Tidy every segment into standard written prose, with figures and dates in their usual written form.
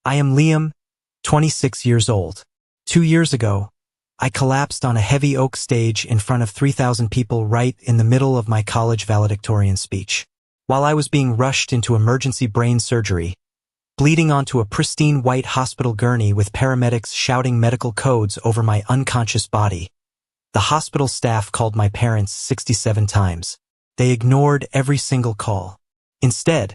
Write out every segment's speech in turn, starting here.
I am Liam, 26 years old. 2 years ago, I collapsed on a heavy oak stage in front of 3,000 people right in the middle of my college valedictorian speech. While I was being rushed into emergency brain surgery, bleeding onto a pristine white hospital gurney with paramedics shouting medical codes over my unconscious body, the hospital staff called my parents 67 times. They ignored every single call. Instead,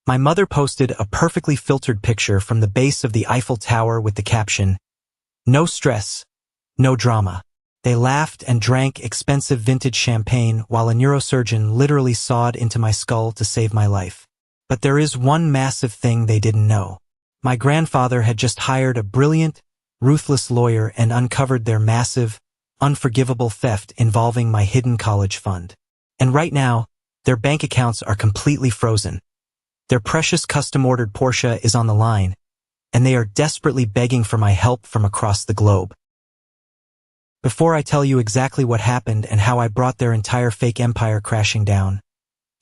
my mother posted a perfectly filtered picture from the base of the Eiffel Tower with the caption, "No stress, no drama." They laughed and drank expensive vintage champagne while a neurosurgeon literally sawed into my skull to save my life. But there is one massive thing they didn't know. My grandfather had just hired a brilliant, ruthless lawyer and uncovered their massive, unforgivable theft involving my hidden college fund. And right now, their bank accounts are completely frozen. Their precious custom-ordered Porsche is on the line, and they are desperately begging for my help from across the globe. Before I tell you exactly what happened and how I brought their entire fake empire crashing down,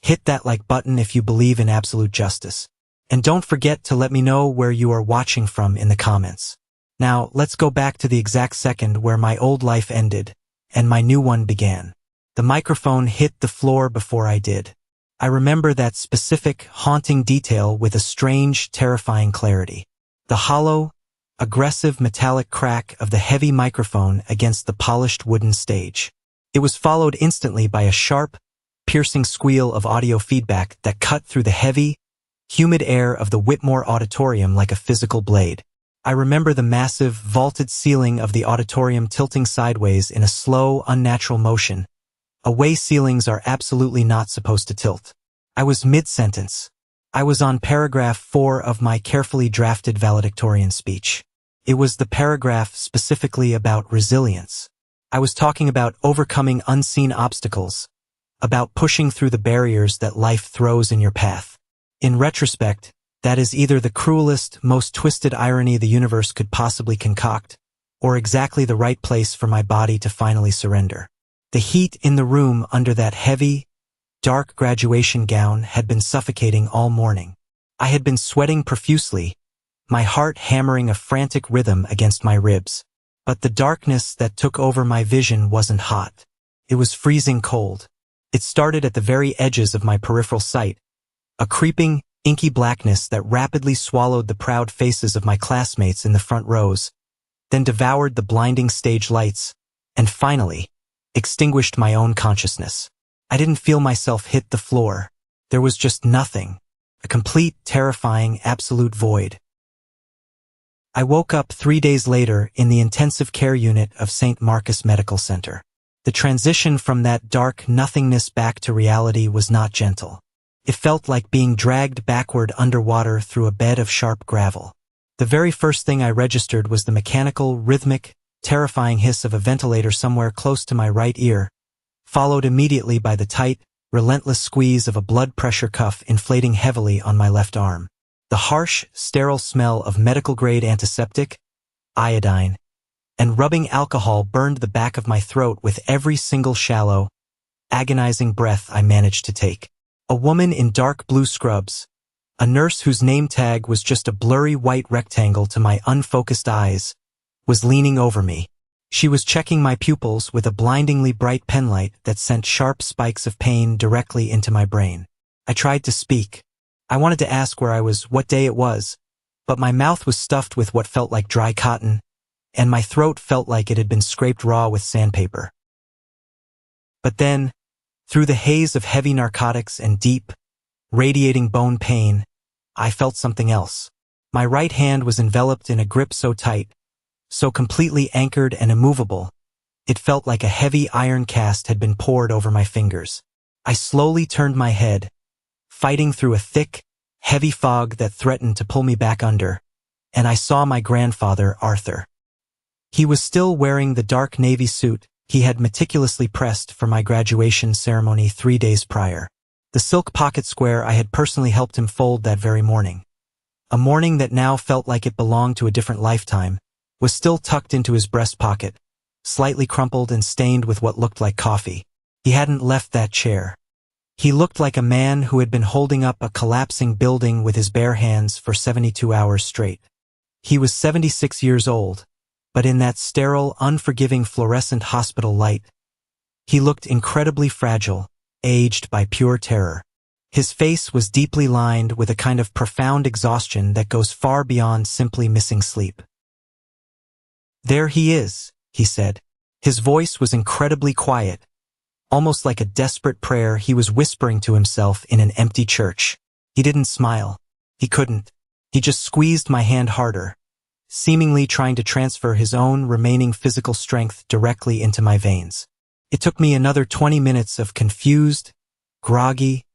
hit that like button if you believe in absolute justice. And don't forget to let me know where you are watching from in the comments. Now, let's go back to the exact second where my old life ended, and my new one began. The microphone hit the floor before I did. I remember that specific, haunting detail with a strange, terrifying clarity. The hollow, aggressive metallic crack of the heavy microphone against the polished wooden stage. It was followed instantly by a sharp, piercing squeal of audio feedback that cut through the heavy, humid air of the Whitmore Auditorium like a physical blade. I remember the massive, vaulted ceiling of the auditorium tilting sideways in a slow, unnatural motion, a way ceilings are absolutely not supposed to tilt. I was mid-sentence. I was on paragraph 4 of my carefully drafted valedictorian speech. It was the paragraph specifically about resilience. I was talking about overcoming unseen obstacles, about pushing through the barriers that life throws in your path. In retrospect, that is either the cruelest, most twisted irony the universe could possibly concoct, or exactly the right place for my body to finally surrender. The heat in the room under that heavy, dark graduation gown had been suffocating all morning. I had been sweating profusely, my heart hammering a frantic rhythm against my ribs. But the darkness that took over my vision wasn't hot. It was freezing cold. It started at the very edges of my peripheral sight, a creeping, inky blackness that rapidly swallowed the proud faces of my classmates in the front rows, then devoured the blinding stage lights, and finally, extinguished my own consciousness. I didn't feel myself hit the floor. There was just nothing. A complete, terrifying, absolute void. I woke up 3 days later in the intensive care unit of St. Marcus Medical Center. The transition from that dark nothingness back to reality was not gentle. It felt like being dragged backward underwater through a bed of sharp gravel. The very first thing I registered was the mechanical, rhythmic, terrifying hiss of a ventilator somewhere close to my right ear, followed immediately by the tight, relentless squeeze of a blood pressure cuff inflating heavily on my left arm. The harsh, sterile smell of medical-grade antiseptic, iodine, and rubbing alcohol burned the back of my throat with every single shallow, agonizing breath I managed to take. A woman in dark blue scrubs, a nurse whose name tag was just a blurry white rectangle to my unfocused eyes, was leaning over me. She was checking my pupils with a blindingly bright penlight that sent sharp spikes of pain directly into my brain. I tried to speak. I wanted to ask where I was, what day it was, but my mouth was stuffed with what felt like dry cotton, and my throat felt like it had been scraped raw with sandpaper. But then, through the haze of heavy narcotics and deep, radiating bone pain, I felt something else. My right hand was enveloped in a grip so tight, so completely anchored and immovable, it felt like a heavy iron cast had been poured over my fingers. I slowly turned my head, fighting through a thick, heavy fog that threatened to pull me back under, and I saw my grandfather, Arthur. He was still wearing the dark navy suit he had meticulously pressed for my graduation ceremony 3 days prior. The silk pocket square I had personally helped him fold that very morning. A morning that now felt like it belonged to a different lifetime, was still tucked into his breast pocket, slightly crumpled and stained with what looked like coffee. He hadn't left that chair. He looked like a man who had been holding up a collapsing building with his bare hands for 72 hours straight. He was 76 years old, but in that sterile, unforgiving fluorescent hospital light, he looked incredibly fragile, aged by pure terror. His face was deeply lined with a kind of profound exhaustion that goes far beyond simply missing sleep. "There he is," he said. His voice was incredibly quiet, almost like a desperate prayer he was whispering to himself in an empty church. He didn't smile. He couldn't. He just squeezed my hand harder, seemingly trying to transfer his own remaining physical strength directly into my veins. It took me another 20 minutes of confused, groggy,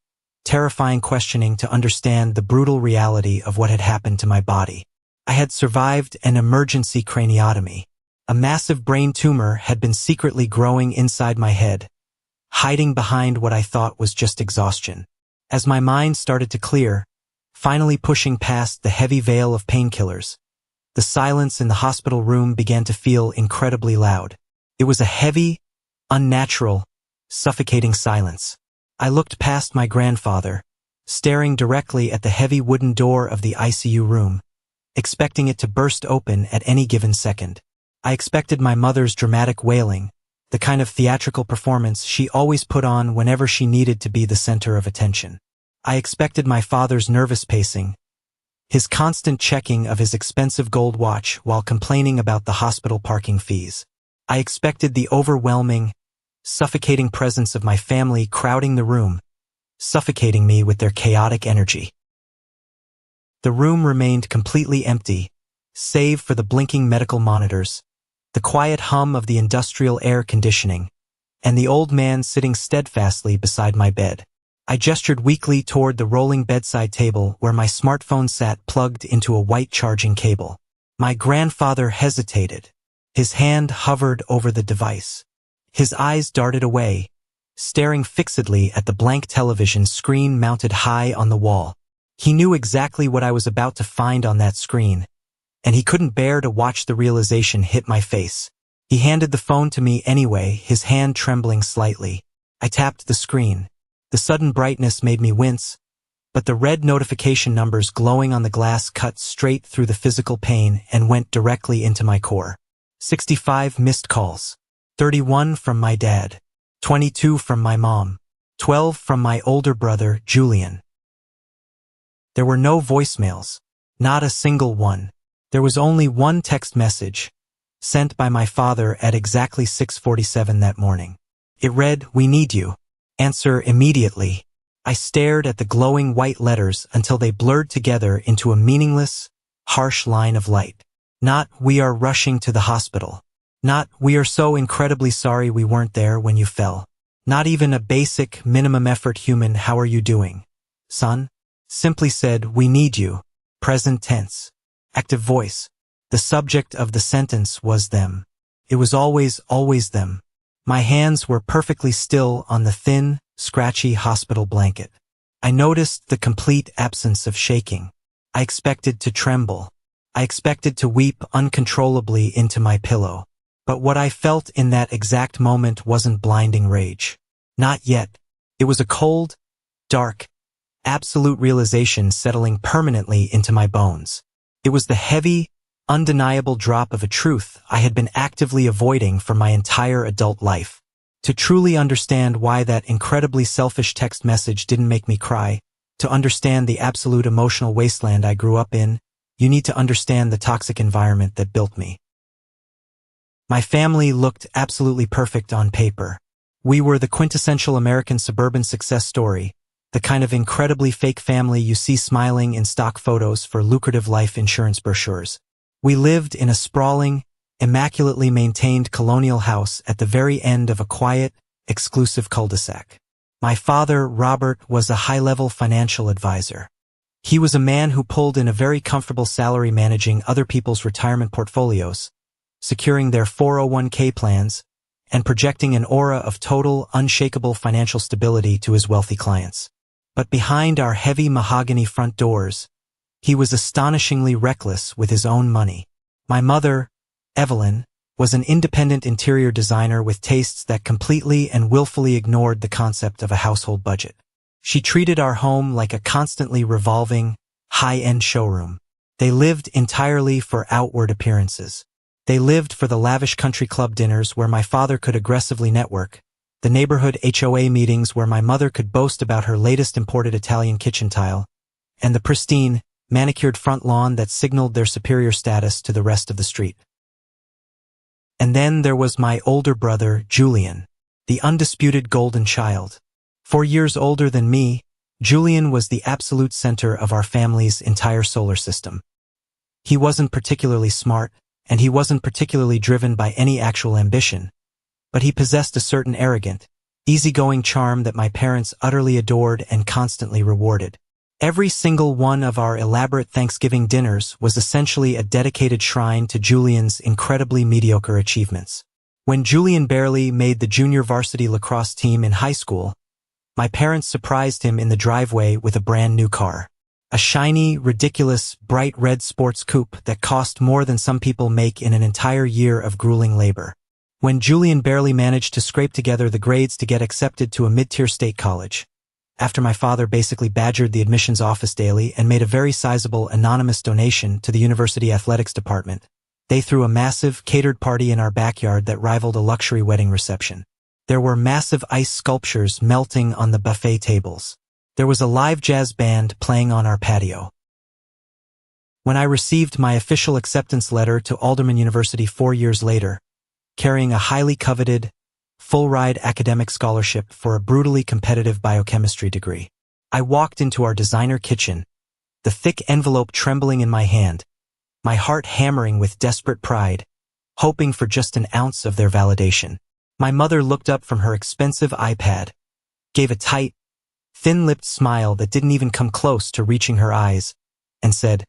terrifying questioning to understand the brutal reality of what had happened to my body. I had survived an emergency craniotomy. A massive brain tumor had been secretly growing inside my head, hiding behind what I thought was just exhaustion. As my mind started to clear, finally pushing past the heavy veil of painkillers, the silence in the hospital room began to feel incredibly loud. It was a heavy, unnatural, suffocating silence. I looked past my grandfather, staring directly at the heavy wooden door of the ICU room, expecting it to burst open at any given second. I expected my mother's dramatic wailing, the kind of theatrical performance she always put on whenever she needed to be the center of attention. I expected my father's nervous pacing, his constant checking of his expensive gold watch while complaining about the hospital parking fees. I expected the overwhelming, suffocating presence of my family crowding the room, suffocating me with their chaotic energy. The room remained completely empty, save for the blinking medical monitors, the quiet hum of the industrial air conditioning, and the old man sitting steadfastly beside my bed. I gestured weakly toward the rolling bedside table where my smartphone sat plugged into a white charging cable. My grandfather hesitated. His hand hovered over the device. His eyes darted away, staring fixedly at the blank television screen mounted high on the wall. He knew exactly what I was about to find on that screen, and he couldn't bear to watch the realization hit my face. He handed the phone to me anyway, his hand trembling slightly. I tapped the screen. The sudden brightness made me wince, but the red notification numbers glowing on the glass cut straight through the physical pain and went directly into my core. 65 missed calls. 31 from my dad. 22 from my mom. 12 from my older brother, Julian. There were no voicemails. Not a single one. There was only one text message, sent by my father at exactly 6:47 that morning. It read, "We need you. Answer immediately." I stared at the glowing white letters until they blurred together into a meaningless, harsh line of light. Not, "We are rushing to the hospital." Not, "We are so incredibly sorry we weren't there when you fell." Not even a basic, minimum effort human "How are you doing, son?" Simply said, "We need you." Present tense. Active voice. The subject of the sentence was them. It was always them. My hands were perfectly still on the thin, scratchy hospital blanket. I noticed the complete absence of shaking. I expected to tremble. I expected to weep uncontrollably into my pillow. But what I felt in that exact moment wasn't blinding rage. Not yet. It was a cold, dark, absolute realization settling permanently into my bones. It was the heavy, undeniable drop of a truth I had been actively avoiding for my entire adult life. To truly understand why that incredibly selfish text message didn't make me cry, to understand the absolute emotional wasteland I grew up in, you need to understand the toxic environment that built me. My family looked absolutely perfect on paper. We were the quintessential American suburban success story, the kind of incredibly fake family you see smiling in stock photos for lucrative life insurance brochures. We lived in a sprawling, immaculately maintained colonial house at the very end of a quiet, exclusive cul-de-sac. My father, Robert, was a high-level financial advisor. He was a man who pulled in a very comfortable salary managing other people's retirement portfolios, securing their 401k plans, and projecting an aura of total, unshakable financial stability to his wealthy clients. But behind our heavy mahogany front doors, he was astonishingly reckless with his own money. My mother, Evelyn, was an independent interior designer with tastes that completely and willfully ignored the concept of a household budget. She treated our home like a constantly revolving, high-end showroom. They lived entirely for outward appearances. They lived for the lavish country club dinners where my father could aggressively network, the neighborhood HOA meetings where my mother could boast about her latest imported Italian kitchen tile, and the pristine, manicured front lawn that signaled their superior status to the rest of the street. And then there was my older brother, Julian, the undisputed golden child. 4 years older than me, Julian was the absolute center of our family's entire solar system. He wasn't particularly smart, and he wasn't particularly driven by any actual ambition, but he possessed a certain arrogant, easygoing charm that my parents utterly adored and constantly rewarded. Every single one of our elaborate Thanksgiving dinners was essentially a dedicated shrine to Julian's incredibly mediocre achievements. When Julian barely made the junior varsity lacrosse team in high school, my parents surprised him in the driveway with a brand new car. A shiny, ridiculous, bright red sports coupe that cost more than some people make in an entire year of grueling labor. When Julian barely managed to scrape together the grades to get accepted to a mid-tier state college, after my father basically badgered the admissions office daily and made a very sizable anonymous donation to the university athletics department, they threw a massive, catered party in our backyard that rivaled a luxury wedding reception. There were massive ice sculptures melting on the buffet tables. There was a live jazz band playing on our patio. When I received my official acceptance letter to Alderman University 4 years later, carrying a highly coveted, full-ride academic scholarship for a brutally competitive biochemistry degree, I walked into our designer kitchen, the thick envelope trembling in my hand, my heart hammering with desperate pride, hoping for just an ounce of their validation. My mother looked up from her expensive iPad, gave a tight, thin-lipped smile that didn't even come close to reaching her eyes, and said,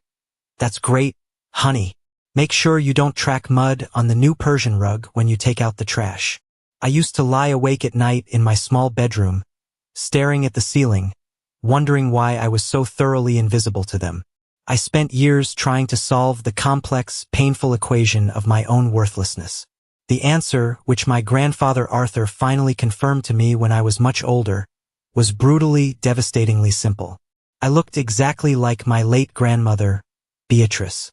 "That's great, honey. Make sure you don't track mud on the new Persian rug when you take out the trash." I used to lie awake at night in my small bedroom, staring at the ceiling, wondering why I was so thoroughly invisible to them. I spent years trying to solve the complex, painful equation of my own worthlessness. The answer, which my grandfather Arthur finally confirmed to me when I was much older, was brutally, devastatingly simple. I looked exactly like my late grandmother, Beatrice.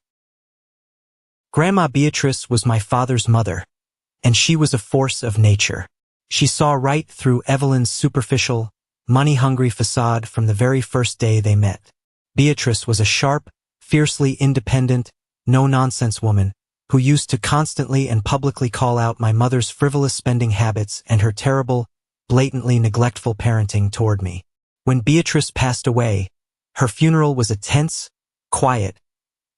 Grandma Beatrice was my father's mother, and she was a force of nature. She saw right through Evelyn's superficial, money-hungry facade from the very first day they met. Beatrice was a sharp, fiercely independent, no-nonsense woman who used to constantly and publicly call out my mother's frivolous spending habits and her terrible, blatantly neglectful parenting toward me. When Beatrice passed away, her funeral was a tense, quiet,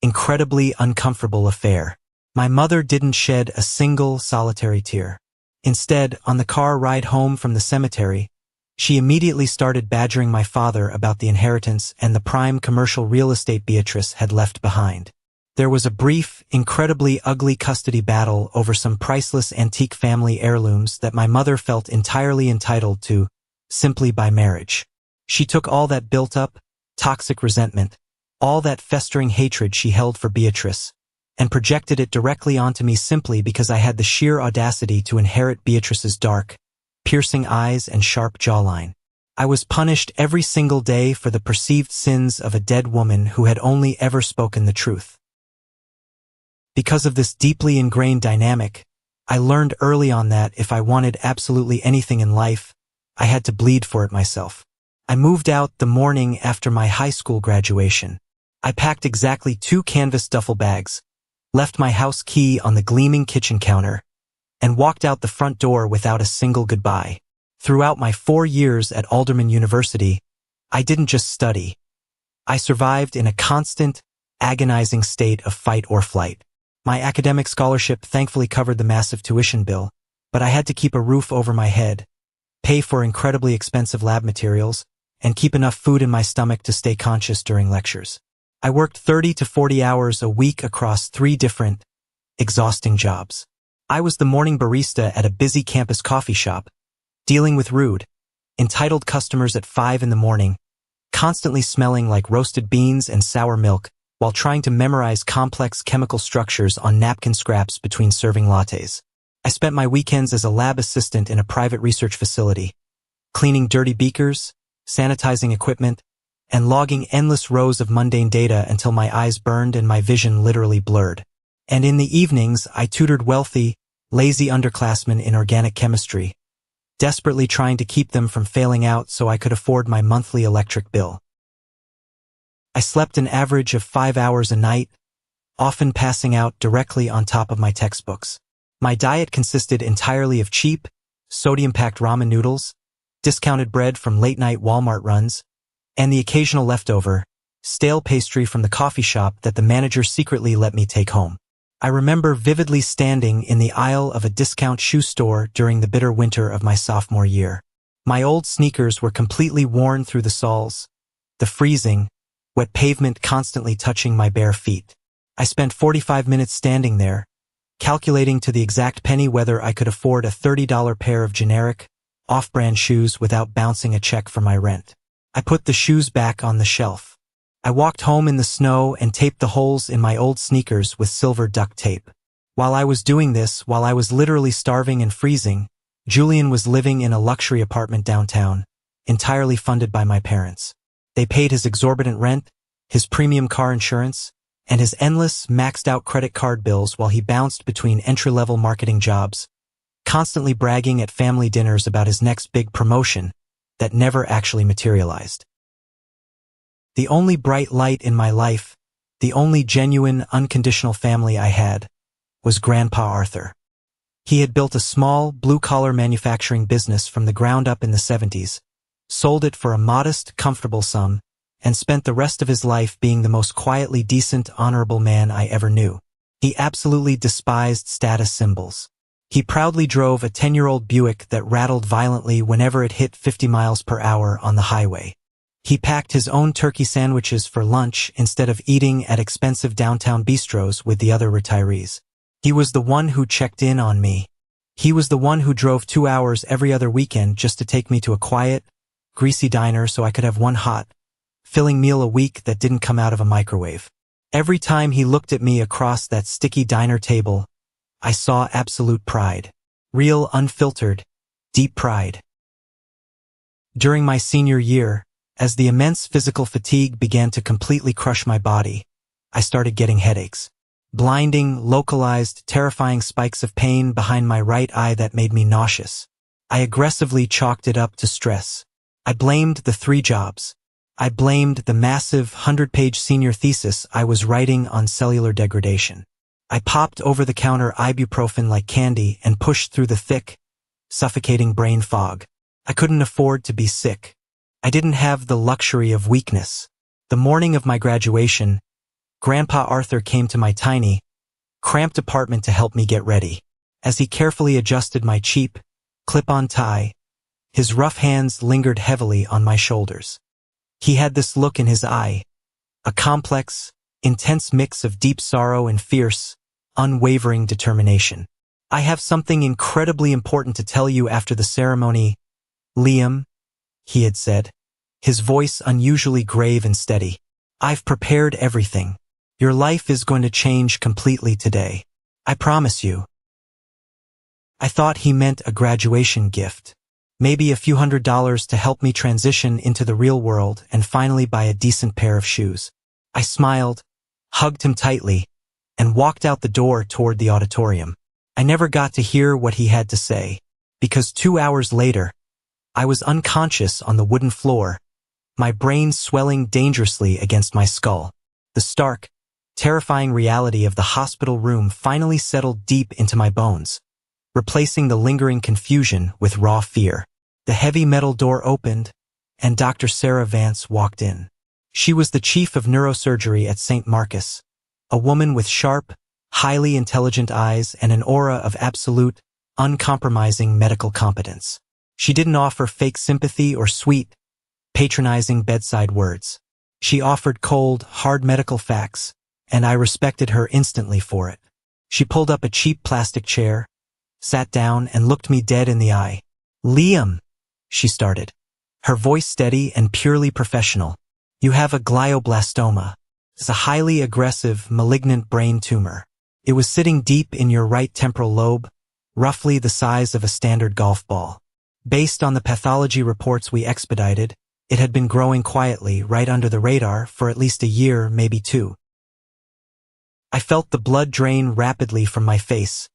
incredibly uncomfortable affair. My mother didn't shed a single solitary tear. Instead, on the car ride home from the cemetery, she immediately started badgering my father about the inheritance and the prime commercial real estate Beatrice had left behind. There was a brief, incredibly ugly custody battle over some priceless antique family heirlooms that my mother felt entirely entitled to, simply by marriage. She took all that built-up, toxic resentment, all that festering hatred she held for Beatrice, and projected it directly onto me simply because I had the sheer audacity to inherit Beatrice's dark, piercing eyes and sharp jawline. I was punished every single day for the perceived sins of a dead woman who had only ever spoken the truth. Because of this deeply ingrained dynamic, I learned early on that if I wanted absolutely anything in life, I had to bleed for it myself. I moved out the morning after my high school graduation. I packed exactly 2 canvas duffel bags, left my house key on the gleaming kitchen counter, and walked out the front door without a single goodbye. Throughout my 4 years at Alderman University, I didn't just study. I survived in a constant, agonizing state of fight or flight. My academic scholarship thankfully covered the massive tuition bill, but I had to keep a roof over my head, pay for incredibly expensive lab materials, and keep enough food in my stomach to stay conscious during lectures. I worked 30 to 40 hours a week across 3 different, exhausting jobs. I was the morning barista at a busy campus coffee shop, dealing with rude, entitled customers at 5 in the morning, constantly smelling like roasted beans and sour milk, while trying to memorize complex chemical structures on napkin scraps between serving lattes. I spent my weekends as a lab assistant in a private research facility, cleaning dirty beakers, sanitizing equipment, and logging endless rows of mundane data until my eyes burned and my vision literally blurred. And in the evenings, I tutored wealthy, lazy underclassmen in organic chemistry, desperately trying to keep them from failing out so I could afford my monthly electric bill. I slept an average of 5 hours a night, often passing out directly on top of my textbooks. My diet consisted entirely of cheap, sodium-packed ramen noodles, discounted bread from late-night Walmart runs, and the occasional leftover, stale pastry from the coffee shop that the manager secretly let me take home. I remember vividly standing in the aisle of a discount shoe store during the bitter winter of my sophomore year. My old sneakers were completely worn through the soles, the freezing, wet pavement constantly touching my bare feet. I spent 45 minutes standing there, calculating to the exact penny whether I could afford a $30 pair of generic, off-brand shoes without bouncing a check for my rent. I put the shoes back on the shelf. I walked home in the snow and taped the holes in my old sneakers with silver duct tape. While I was doing this, while I was literally starving and freezing, Julian was living in a luxury apartment downtown, entirely funded by my parents. They paid his exorbitant rent, his premium car insurance, and his endless, maxed-out credit card bills while he bounced between entry-level marketing jobs, constantly bragging at family dinners about his next big promotion that never actually materialized. The only bright light in my life, the only genuine, unconditional family I had, was Grandpa Arthur. He had built a small, blue-collar manufacturing business from the ground up in the 70s, sold it for a modest, comfortable sum, and spent the rest of his life being the most quietly decent, honorable man I ever knew. He absolutely despised status symbols. He proudly drove a 10-year-old Buick that rattled violently whenever it hit 50 miles per hour on the highway. He packed his own turkey sandwiches for lunch instead of eating at expensive downtown bistros with the other retirees. He was the one who checked in on me. He was the one who drove 2 hours every other weekend just to take me to a quiet, greasy diner so I could have one hot, filling meal a week that didn't come out of a microwave. Every time he looked at me across that sticky diner table, I saw absolute pride. Real, unfiltered, deep pride. During my senior year, as the immense physical fatigue began to completely crush my body, I started getting headaches. Blinding, localized, terrifying spikes of pain behind my right eye that made me nauseous. I aggressively chalked it up to stress. I blamed the 3 jobs. I blamed the massive 100-page senior thesis I was writing on cellular degradation. I popped over-the-counter ibuprofen like candy and pushed through the thick, suffocating brain fog. I couldn't afford to be sick. I didn't have the luxury of weakness. The morning of my graduation, Grandpa Arthur came to my tiny, cramped apartment to help me get ready. As he carefully adjusted my cheap, clip-on tie, his rough hands lingered heavily on my shoulders. He had this look in his eye, a complex, intense mix of deep sorrow and fierce, unwavering determination. "I have something incredibly important to tell you after the ceremony, Liam," he had said, his voice unusually grave and steady. "I've prepared everything. Your life is going to change completely today. I promise you." I thought he meant a graduation gift. Maybe a few $100s to help me transition into the real world and finally buy a decent pair of shoes. I smiled, hugged him tightly, and walked out the door toward the auditorium. I never got to hear what he had to say, because 2 hours later, I was unconscious on the wooden floor, my brain swelling dangerously against my skull. The stark, terrifying reality of the hospital room finally settled deep into my bones, replacing the lingering confusion with raw fear. The heavy metal door opened, and Dr. Sarah Vance walked in. She was the chief of neurosurgery at St. Marcus, a woman with sharp, highly intelligent eyes and an aura of absolute, uncompromising medical competence. She didn't offer fake sympathy or sweet, patronizing bedside words. She offered cold, hard medical facts, and I respected her instantly for it. She pulled up a cheap plastic chair, sat down, and looked me dead in the eye. "Liam," she started, her voice steady and purely professional. "You have a glioblastoma. It's a highly aggressive, malignant brain tumor. It was sitting deep in your right temporal lobe, roughly the size of a standard golf ball. Based on the pathology reports we expedited, It had been growing quietly, right under the radar, for at least a year, maybe two. I felt the blood drain rapidly from my face,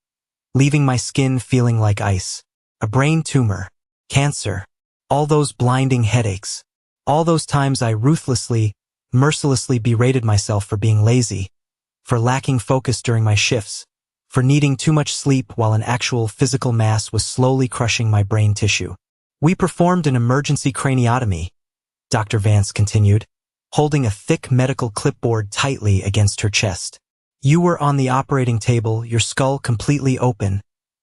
leaving my skin feeling like ice. A brain tumor, cancer, all those blinding headaches, all those times I ruthlessly, mercilessly berated myself for being lazy, for lacking focus during my shifts, for needing too much sleep while an actual physical mass was slowly crushing my brain tissue. We performed an emergency craniotomy, Dr. Vance continued, holding a thick medical clipboard tightly against her chest. You were on the operating table, your skull completely open,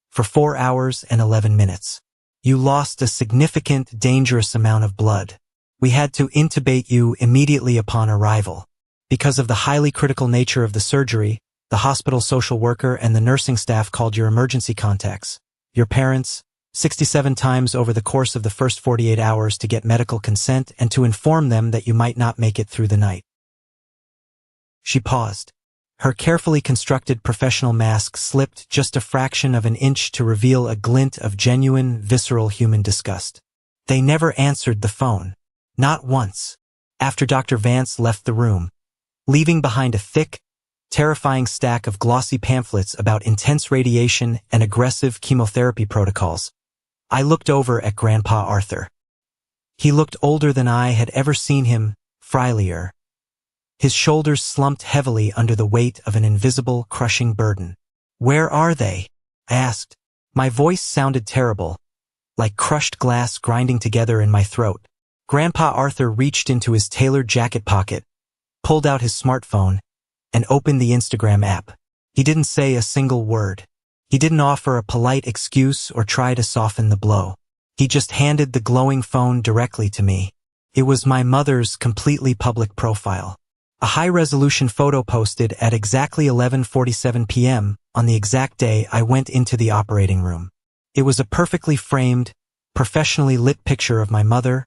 for 4 hours and 11 minutes. You lost a significant, dangerous amount of blood. We had to intubate you immediately upon arrival. Because of the highly critical nature of the surgery, the hospital social worker and the nursing staff called your emergency contacts, your parents, 67 times over the course of the first 48 hours to get medical consent and to inform them that you might not make it through the night. She paused. Her carefully constructed professional mask slipped just a fraction of an inch to reveal a glint of genuine, visceral human disgust. They never answered the phone. Not once. After Dr. Vance left the room, leaving behind a thick, terrifying stack of glossy pamphlets about intense radiation and aggressive chemotherapy protocols, I looked over at Grandpa Arthur. He looked older than I had ever seen him, frilier. His shoulders slumped heavily under the weight of an invisible, crushing burden. Where are they? I asked. My voice sounded terrible, like crushed glass grinding together in my throat. Grandpa Arthur reached into his tailored jacket pocket, pulled out his smartphone, and opened the Instagram app. He didn't say a single word. He didn't offer a polite excuse or try to soften the blow. He just handed the glowing phone directly to me. It was my mother's completely public profile. A high-resolution photo posted at exactly 11:47 p.m. on the exact day I went into the operating room. It was a perfectly framed, professionally lit picture of my mother,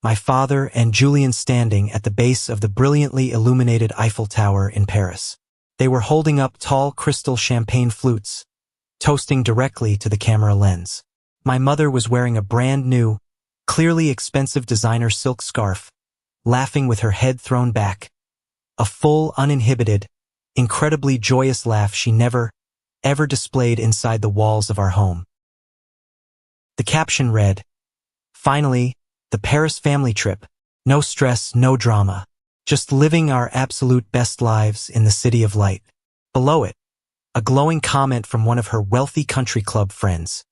my father, and Julian standing at the base of the brilliantly illuminated Eiffel Tower in Paris. They were holding up tall crystal champagne flutes, toasting directly to the camera lens. My mother was wearing a brand new, clearly expensive designer silk scarf, laughing with her head thrown back. A full, uninhibited, incredibly joyous laugh she never, ever displayed inside the walls of our home. The caption read, "Finally, the Paris family trip. No stress, no drama. Just living our absolute best lives in the city of light." Below it, a glowing comment from one of her wealthy country club friends.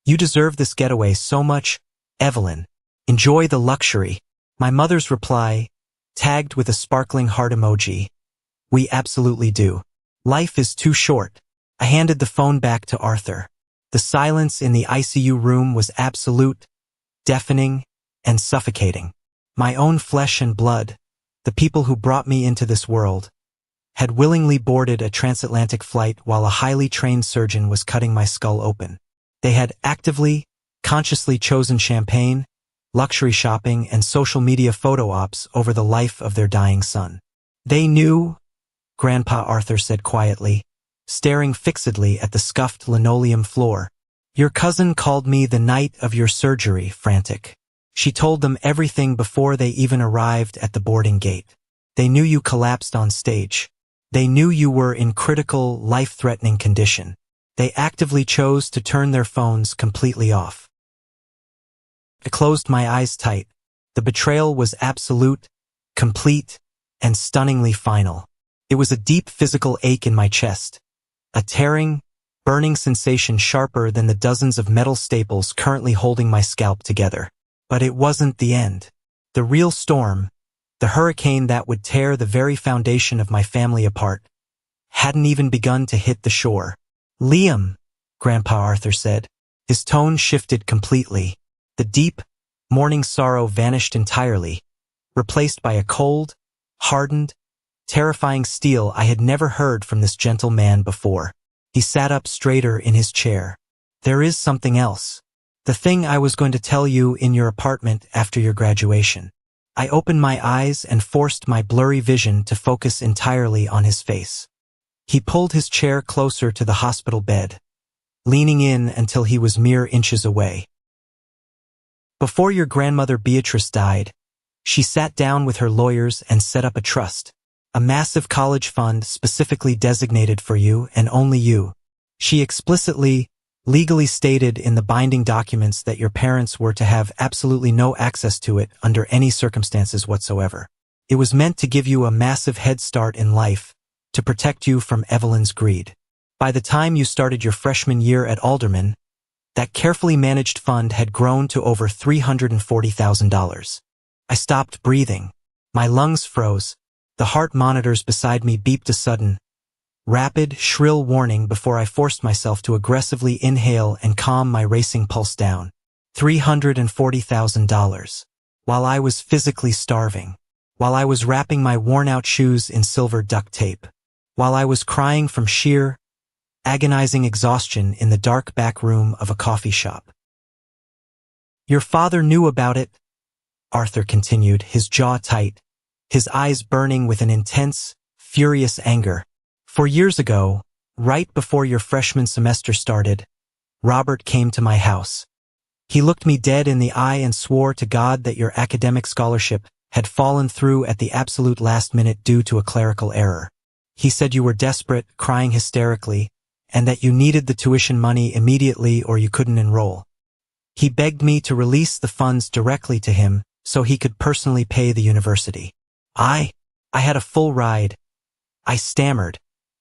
"You deserve this getaway so much, Evelyn. Enjoy the luxury." My mother's reply, tagged with a sparkling heart emoji. "We absolutely do. Life is too short." I handed the phone back to Arthur. The silence in the ICU room was absolute, deafening, and suffocating. My own flesh and blood, the people who brought me into this world, had willingly boarded a transatlantic flight while a highly trained surgeon was cutting my skull open. They had actively, consciously chosen champagne, luxury shopping, and social media photo ops over the life of their dying son. "They knew," Grandpa Arthur said quietly, staring fixedly at the scuffed linoleum floor. "Your cousin called me the night of your surgery, frantic. She told them everything before they even arrived at the boarding gate. They knew you collapsed on stage. They knew you were in critical, life-threatening condition. They actively chose to turn their phones completely off." I closed my eyes tight. The betrayal was absolute, complete, and stunningly final. It was a deep physical ache in my chest, a tearing, burning sensation sharper than the dozens of metal staples currently holding my scalp together. But it wasn't the end. The real storm, the hurricane that would tear the very foundation of my family apart, hadn't even begun to hit the shore. "Liam," Grandpa Arthur said. His tone shifted completely. The deep, mourning sorrow vanished entirely, replaced by a cold, hardened, terrifying steel I had never heard from this gentle man before. He sat up straighter in his chair. "There is something else. The thing I was going to tell you in your apartment after your graduation." I opened my eyes and forced my blurry vision to focus entirely on his face. He pulled his chair closer to the hospital bed, leaning in until he was mere inches away. "Before your grandmother Beatrice died, She sat down with her lawyers and set up a trust. A massive college fund specifically designated for you and only you. She explicitly, legally stated in the binding documents that your parents were to have absolutely no access to it under any circumstances whatsoever. It was meant to give you a massive head start in life, to protect you from Evelyn's greed. By the time you started your freshman year at Alderman, that carefully managed fund had grown to over $340,000. I stopped breathing. My lungs froze. The heart monitors beside me beeped a sudden, rapid, shrill warning before I forced myself to aggressively inhale and calm my racing pulse down. $340,000. While I was physically starving. While I was wrapping my worn-out shoes in silver duct tape. While I was crying from sheer, agonizing exhaustion in the dark back room of a coffee shop. Your father knew about it, Arthur continued, his jaw tight, his eyes burning with an intense, furious anger. 4 years ago, right before your freshman semester started, Robert came to my house. He looked me dead in the eye and swore to God that your academic scholarship had fallen through at the absolute last minute due to a clerical error. He said you were desperate, crying hysterically, and that you needed the tuition money immediately or you couldn't enroll. He begged me to release the funds directly to him so he could personally pay the university. I had a full ride. I stammered,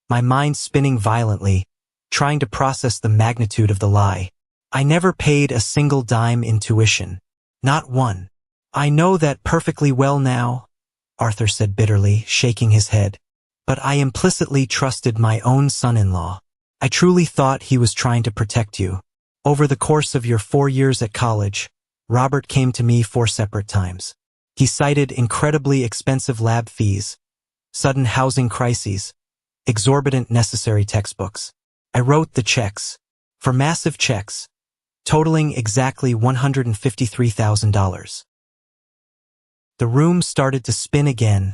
my mind spinning violently, trying to process the magnitude of the lie. I never paid a single dime in tuition. Not one. I know that perfectly well now, Arthur said bitterly, shaking his head. But I implicitly trusted my own son-in-law. I truly thought he was trying to protect you. Over the course of your 4 years at college, Robert came to me 4 separate times. He cited incredibly expensive lab fees, sudden housing crises, exorbitant necessary textbooks. I wrote the checks, for massive checks, totaling exactly $153,000. The room started to spin again,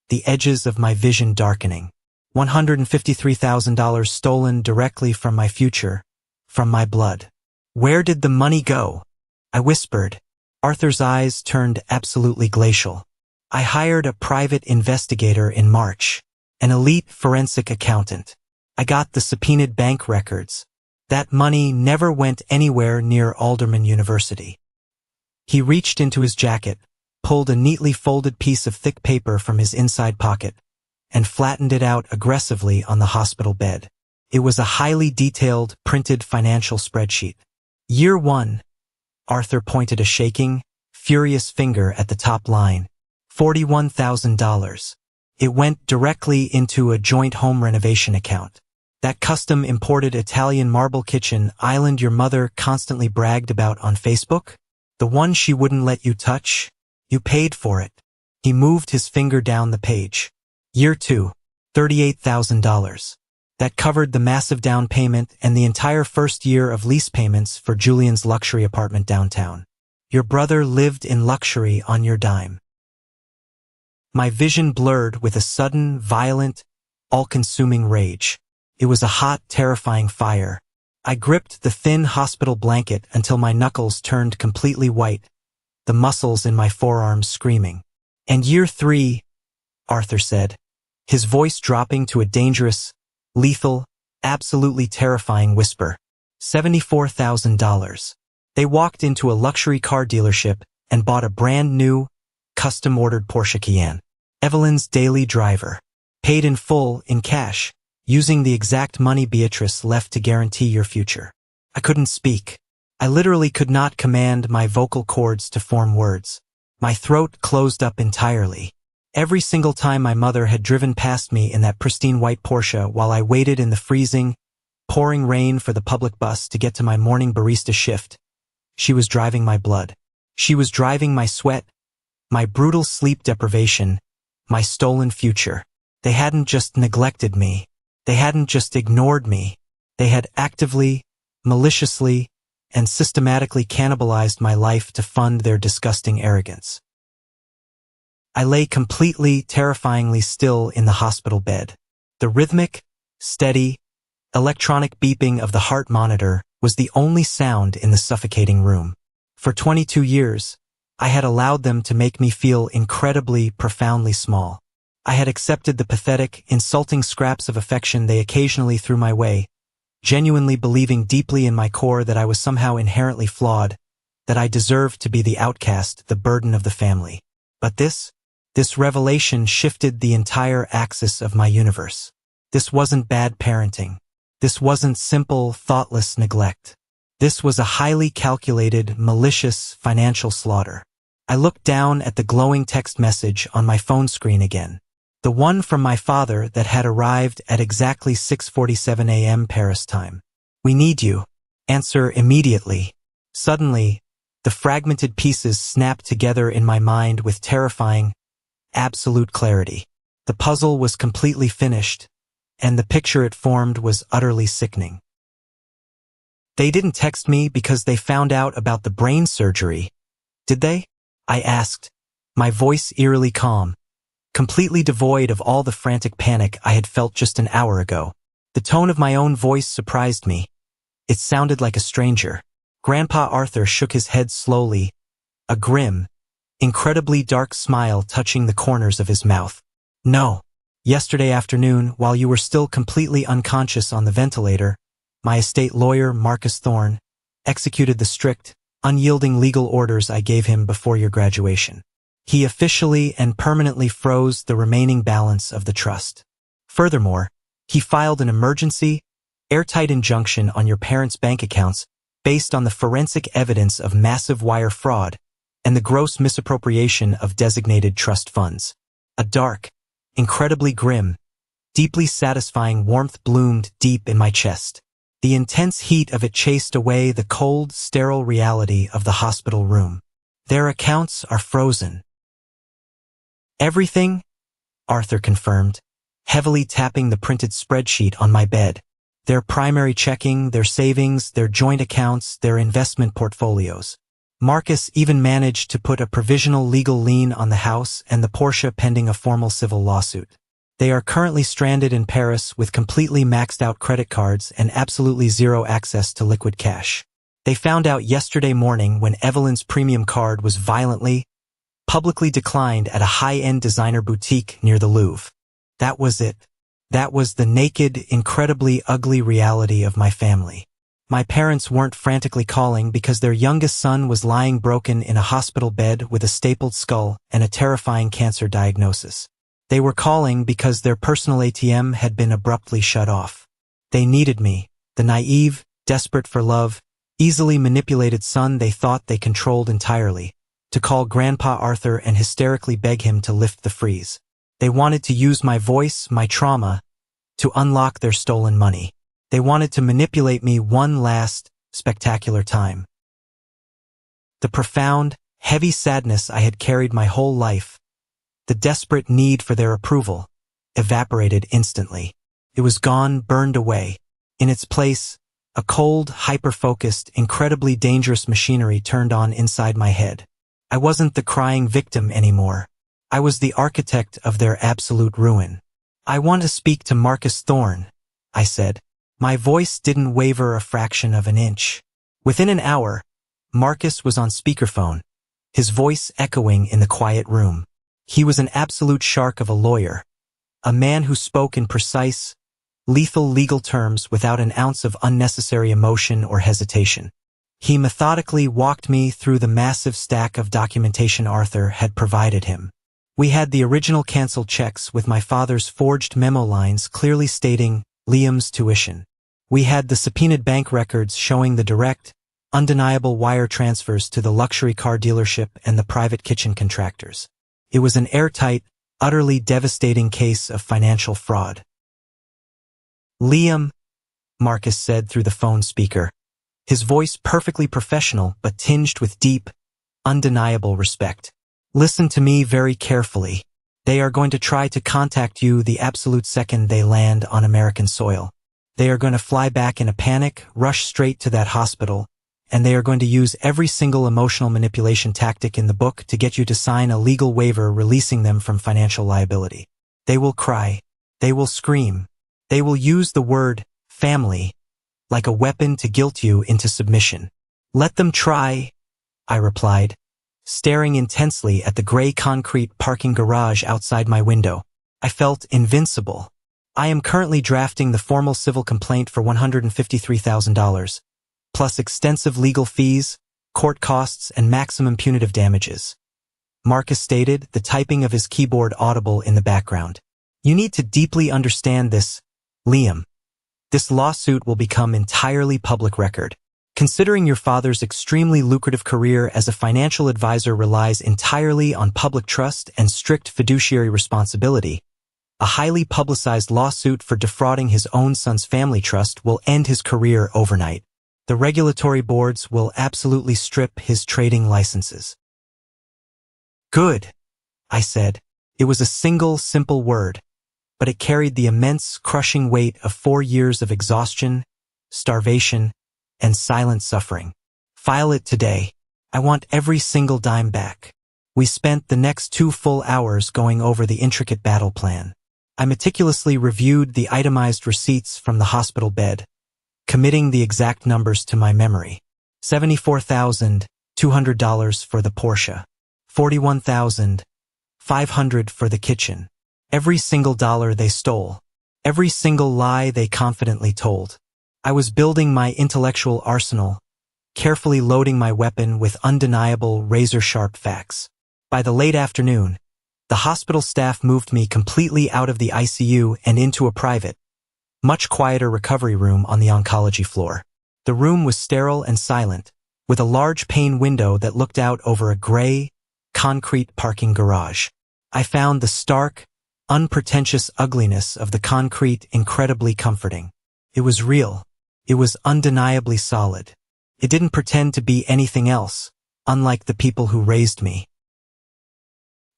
the edges of my vision darkening. $153,000 stolen directly from my future, from my blood. Where did the money go? I whispered. Arthur's eyes turned absolutely glacial. I hired a private investigator in March, an elite forensic accountant. I got the subpoenaed bank records. That money never went anywhere near Alderman University. He reached into his jacket, pulled a neatly folded piece of thick paper from his inside pocket, and flattened it out aggressively on the hospital bed. It was a highly detailed, printed financial spreadsheet. Year 1. Arthur pointed a shaking, furious finger at the top line. $41,000. It went directly into a joint home renovation account. That custom imported Italian marble kitchen island your mother constantly bragged about on Facebook? The one she wouldn't let you touch? You paid for it. He moved his finger down the page. Year 2. $38,000. That covered the massive down payment and the entire first year of lease payments for Julian's luxury apartment downtown. Your brother lived in luxury on your dime. My vision blurred with a sudden, violent, all-consuming rage. It was a hot, terrifying fire. I gripped the thin hospital blanket until my knuckles turned completely white, the muscles in my forearms screaming. And year 3, Arthur said, his voice dropping to a dangerous, lethal, absolutely terrifying whisper. $74,000. They walked into a luxury car dealership and bought a brand new, custom-ordered Porsche Cayenne. Evelyn's daily driver. Paid in full, in cash, using the exact money Beatrice left to guarantee your future. I couldn't speak. I literally could not command my vocal cords to form words. My throat closed up entirely. Every single time my mother had driven past me in that pristine white Porsche while I waited in the freezing, pouring rain for the public bus to get to my morning barista shift, she was driving my blood. She was driving my sweat, my brutal sleep deprivation, my stolen future. They hadn't just neglected me. They hadn't just ignored me. They had actively, maliciously, and systematically cannibalized my life to fund their disgusting arrogance. I lay completely, terrifyingly still in the hospital bed. The rhythmic, steady, electronic beeping of the heart monitor was the only sound in the suffocating room. For 22 years, I had allowed them to make me feel incredibly, profoundly small. I had accepted the pathetic, insulting scraps of affection they occasionally threw my way, genuinely believing deeply in my core that I was somehow inherently flawed, that I deserved to be the outcast, the burden of the family. But this revelation shifted the entire axis of my universe. This wasn't bad parenting. This wasn't simple, thoughtless neglect. This was a highly calculated, malicious financial slaughter. I looked down at the glowing text message on my phone screen again. The one from my father that had arrived at exactly 6:47 a.m. Paris time. "We need you. Answer immediately." Suddenly, the fragmented pieces snapped together in my mind with terrifying, absolute clarity. The puzzle was completely finished, and the picture it formed was utterly sickening. "They didn't text me because they found out about the brain surgery, did they?" I asked, my voice eerily calm, completely devoid of all the frantic panic I had felt just an hour ago. The tone of my own voice surprised me. It sounded like a stranger. Grandpa Arthur shook his head slowly, a grim, incredibly dark smile touching the corners of his mouth. "No. Yesterday afternoon, while you were still completely unconscious on the ventilator, my estate lawyer, Marcus Thorne, executed the strict, unyielding legal orders I gave him before your graduation. He officially and permanently froze the remaining balance of the trust. Furthermore, he filed an emergency, airtight injunction on your parents' bank accounts based on the forensic evidence of massive wire fraud and the gross misappropriation of designated trust funds. A dark, incredibly grim, deeply satisfying warmth bloomed deep in my chest. The intense heat of it chased away the cold, sterile reality of the hospital room. Their accounts are frozen. "Everything?" Arthur confirmed, heavily tapping the printed spreadsheet on my bed. "Their primary checking, their savings, their joint accounts, their investment portfolios. Marcus even managed to put a provisional legal lien on the house and the Porsche pending a formal civil lawsuit. They are currently stranded in Paris with completely maxed out credit cards and absolutely zero access to liquid cash. They found out yesterday morning when Evelyn's premium card was violently, publicly declined at a high-end designer boutique near the Louvre. That was it. That was the naked, incredibly ugly reality of my family. My parents weren't frantically calling because their youngest son was lying broken in a hospital bed with a stapled skull and a terrifying cancer diagnosis. They were calling because their personal ATM had been abruptly shut off. They needed me, the naive, desperate for love, easily manipulated son they thought they controlled entirely, to call Grandpa Arthur and hysterically beg him to lift the freeze. They wanted to use my voice, my trauma, to unlock their stolen money. They wanted to manipulate me one last, spectacular time. The profound, heavy sadness I had carried my whole life, the desperate need for their approval, evaporated instantly. It was gone, burned away. In its place, a cold, hyper-focused, incredibly dangerous machinery turned on inside my head. I wasn't the crying victim anymore. I was the architect of their absolute ruin. "I want to speak to Marcus Thorne," I said. My voice didn't waver a fraction of an inch. Within an hour, Marcus was on speakerphone, his voice echoing in the quiet room. He was an absolute shark of a lawyer, a man who spoke in precise, lethal legal terms without an ounce of unnecessary emotion or hesitation. He methodically walked me through the massive stack of documentation Arthur had provided him. We had the original canceled checks with my father's forged memo lines clearly stating Liam's tuition. We had the subpoenaed bank records showing the direct, undeniable wire transfers to the luxury car dealership and the private kitchen contractors. It was an airtight, utterly devastating case of financial fraud. "Liam," Marcus said through the phone speaker, his voice perfectly professional but tinged with deep, undeniable respect. "Listen to me very carefully. They are going to try to contact you the absolute second they land on American soil. They are going to fly back in a panic, rush straight to that hospital, and they are going to use every single emotional manipulation tactic in the book to get you to sign a legal waiver releasing them from financial liability. They will cry. They will scream. They will use the word family like a weapon to guilt you into submission. Let them try," I replied, staring intensely at the gray concrete parking garage outside my window. I felt invincible. I am currently drafting the formal civil complaint for $153,000, plus extensive legal fees, court costs, and maximum punitive damages. Marcus stated, the typing of his keyboard audible in the background. You need to deeply understand this, Liam. This lawsuit will become entirely public record. Considering your father's extremely lucrative career as a financial advisor relies entirely on public trust and strict fiduciary responsibility, a highly publicized lawsuit for defrauding his own son's family trust will end his career overnight. The regulatory boards will absolutely strip his trading licenses. Good, I said. It was a single, simple word, but it carried the immense, crushing weight of 4 years of exhaustion, starvation, and silent suffering. File it today. I want every single dime back. We spent the next 2 full hours going over the intricate battle plan. I meticulously reviewed the itemized receipts from the hospital bed, committing the exact numbers to my memory. $74,200 for the Porsche. $41,500 for the kitchen. Every single dollar they stole. Every single lie they confidently told. I was building my intellectual arsenal, carefully loading my weapon with undeniable, razor-sharp facts. By the late afternoon, the hospital staff moved me completely out of the ICU and into a private, much quieter recovery room on the oncology floor. The room was sterile and silent, with a large pane window that looked out over a gray, concrete parking garage. I found the stark, unpretentious ugliness of the concrete incredibly comforting. It was real. It was undeniably solid. It didn't pretend to be anything else, unlike the people who raised me.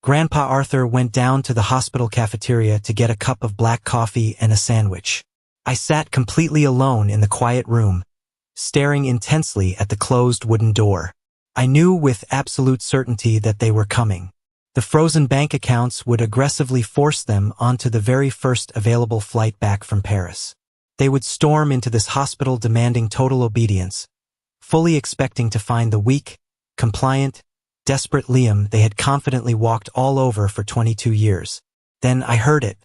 Grandpa Arthur went down to the hospital cafeteria to get a cup of black coffee and a sandwich. I sat completely alone in the quiet room, staring intensely at the closed wooden door. I knew with absolute certainty that they were coming. The frozen bank accounts would aggressively force them onto the very first available flight back from Paris. They would storm into this hospital demanding total obedience, fully expecting to find the weak, compliant, desperate Liam they had confidently walked all over for 22 years. Then I heard it.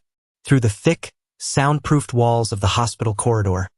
Through the thick, soundproofed walls of the hospital corridor,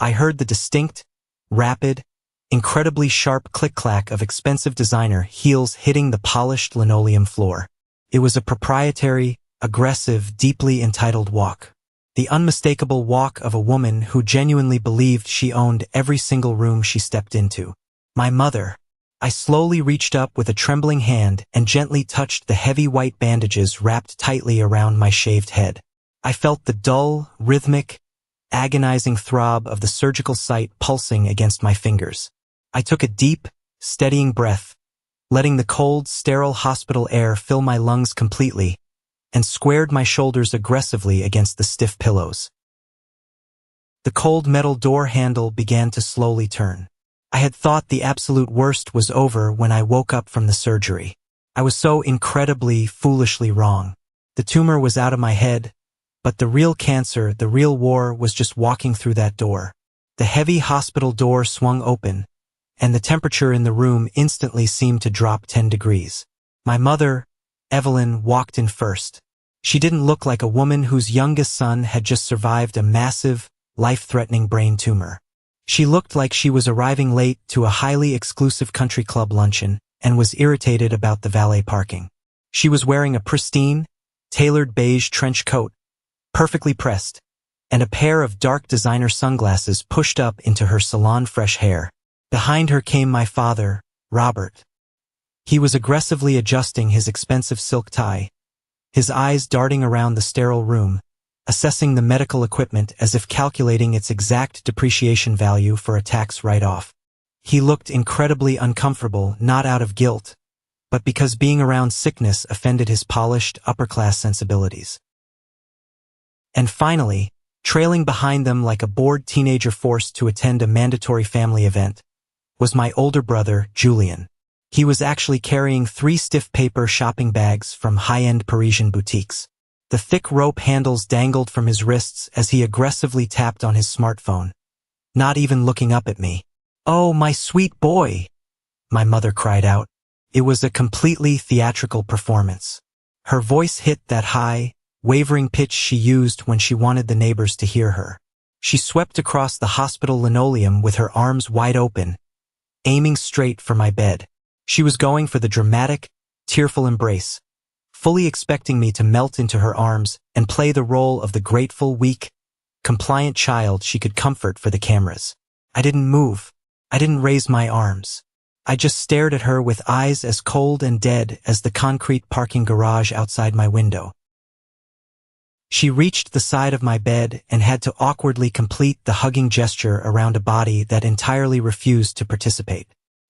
I heard the distinct, rapid, incredibly sharp click-clack of expensive designer heels hitting the polished linoleum floor. It was a proprietary, aggressive, deeply entitled walk. The unmistakable walk of a woman who genuinely believed she owned every single room she stepped into. My mother. I slowly reached up with a trembling hand and gently touched the heavy white bandages wrapped tightly around my shaved head. I felt the dull, rhythmic, agonizing throb of the surgical site pulsing against my fingers. I took a deep, steadying breath, letting the cold, sterile hospital air fill my lungs completely, and squared my shoulders aggressively against the stiff pillows. The cold metal door handle began to slowly turn. I had thought the absolute worst was over when I woke up from the surgery. I was so incredibly, foolishly wrong. The tumor was out of my head, but the real cancer, the real war was just walking through that door. The heavy hospital door swung open, and the temperature in the room instantly seemed to drop 10 degrees. My mother, Evelyn, walked in first. She didn't look like a woman whose youngest son had just survived a massive, life-threatening brain tumor. She looked like she was arriving late to a highly exclusive country club luncheon and was irritated about the valet parking. She was wearing a pristine, tailored beige trench coat, perfectly pressed, and a pair of dark designer sunglasses pushed up into her salon-fresh hair. Behind her came my father, Robert. He was aggressively adjusting his expensive silk tie, his eyes darting around the sterile room, assessing the medical equipment as if calculating its exact depreciation value for a tax write-off. He looked incredibly uncomfortable, not out of guilt, but because being around sickness offended his polished, upper-class sensibilities. And finally, trailing behind them like a bored teenager forced to attend a mandatory family event, was my older brother, Julian. He was actually carrying 3 stiff paper shopping bags from high-end Parisian boutiques. The thick rope handles dangled from his wrists as he aggressively tapped on his smartphone, not even looking up at me. "Oh, my sweet boy," my mother cried out. It was a completely theatrical performance. Her voice hit that high, wavering pitch she used when she wanted the neighbors to hear her. She swept across the hospital linoleum with her arms wide open, aiming straight for my bed. She was going for the dramatic, tearful embrace, fully expecting me to melt into her arms and play the role of the grateful, weak, compliant child she could comfort for the cameras. I didn't move. I didn't raise my arms. I just stared at her with eyes as cold and dead as the concrete parking garage outside my window. She reached the side of my bed and had to awkwardly complete the hugging gesture around a body that entirely refused to participate.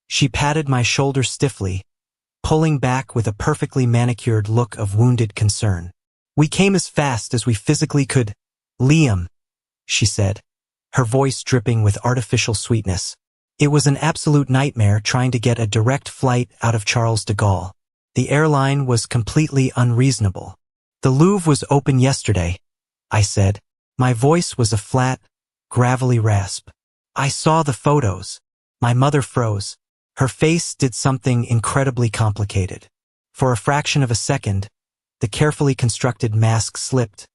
She patted my shoulder stiffly, pulling back with a perfectly manicured look of wounded concern. "We came as fast as we physically could, Liam," she said, her voice dripping with artificial sweetness. It was an absolute nightmare trying to get a direct flight out of Charles de Gaulle. The airline was completely unreasonable. "The Louvre was open yesterday," I said. My voice was a flat, gravelly rasp. "I saw the photos." My mother froze. Her face did something incredibly complicated. For a fraction of a second, the carefully constructed mask slipped,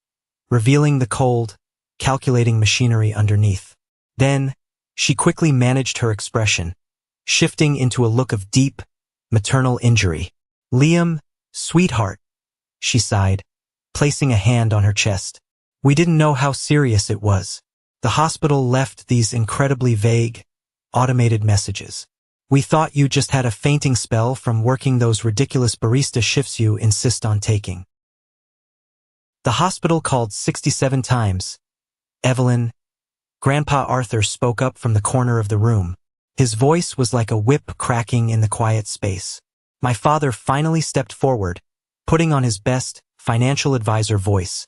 revealing the cold, calculating machinery underneath. Then, she quickly managed her expression, shifting into a look of deep, maternal injury. "Liam, sweetheart," she sighed, placing a hand on her chest. "We didn't know how serious it was. The hospital left these incredibly vague, automated messages. We thought you just had a fainting spell from working those ridiculous barista shifts you insist on taking." The hospital called 67 times. "Evelyn," Grandpa Arthur spoke up from the corner of the room. His voice was like a whip cracking in the quiet space. My father finally stepped forward, putting on his best financial advisor voice.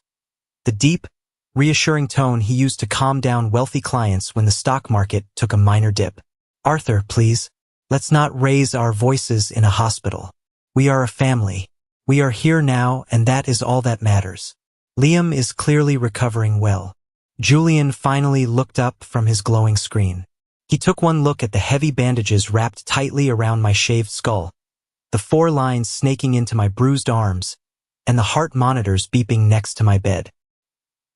The deep, reassuring tone he used to calm down wealthy clients when the stock market took a minor dip. "Arthur, please. Let's not raise our voices in a hospital. We are a family. We are here now, and that is all that matters. Liam is clearly recovering well." Julian finally looked up from his glowing screen. He took one look at the heavy bandages wrapped tightly around my shaved skull, the 4 lines snaking into my bruised arms, and the heart monitors beeping next to my bed.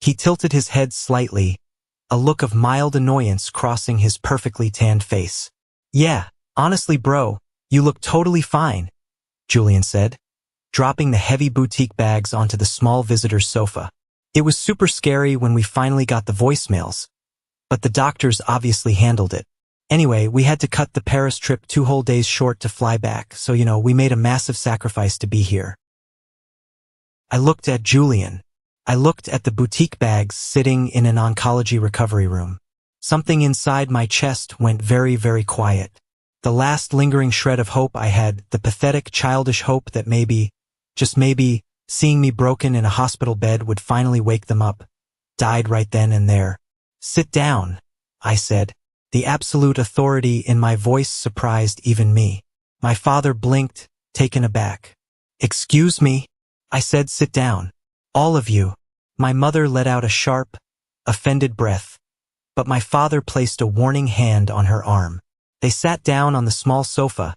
He tilted his head slightly, a look of mild annoyance crossing his perfectly tanned face. "Yeah, honestly, bro, you look totally fine," Julian said, dropping the heavy boutique bags onto the small visitor's sofa. "It was super scary when we finally got the voicemails, but the doctors obviously handled it. Anyway, we had to cut the Paris trip 2 whole days short to fly back, so we made a massive sacrifice to be here." I looked at Julian. I looked at the boutique bags sitting in an oncology recovery room. Something inside my chest went very, very quiet. The last lingering shred of hope I had, the pathetic, childish hope that maybe, just maybe, seeing me broken in a hospital bed would finally wake them up, died right then and there. "Sit down," I said. The absolute authority in my voice surprised even me. My father blinked, taken aback. "Excuse me?" I said. "Sit down. All of you." My mother let out a sharp, offended breath, but my father placed a warning hand on her arm. They sat down on the small sofa,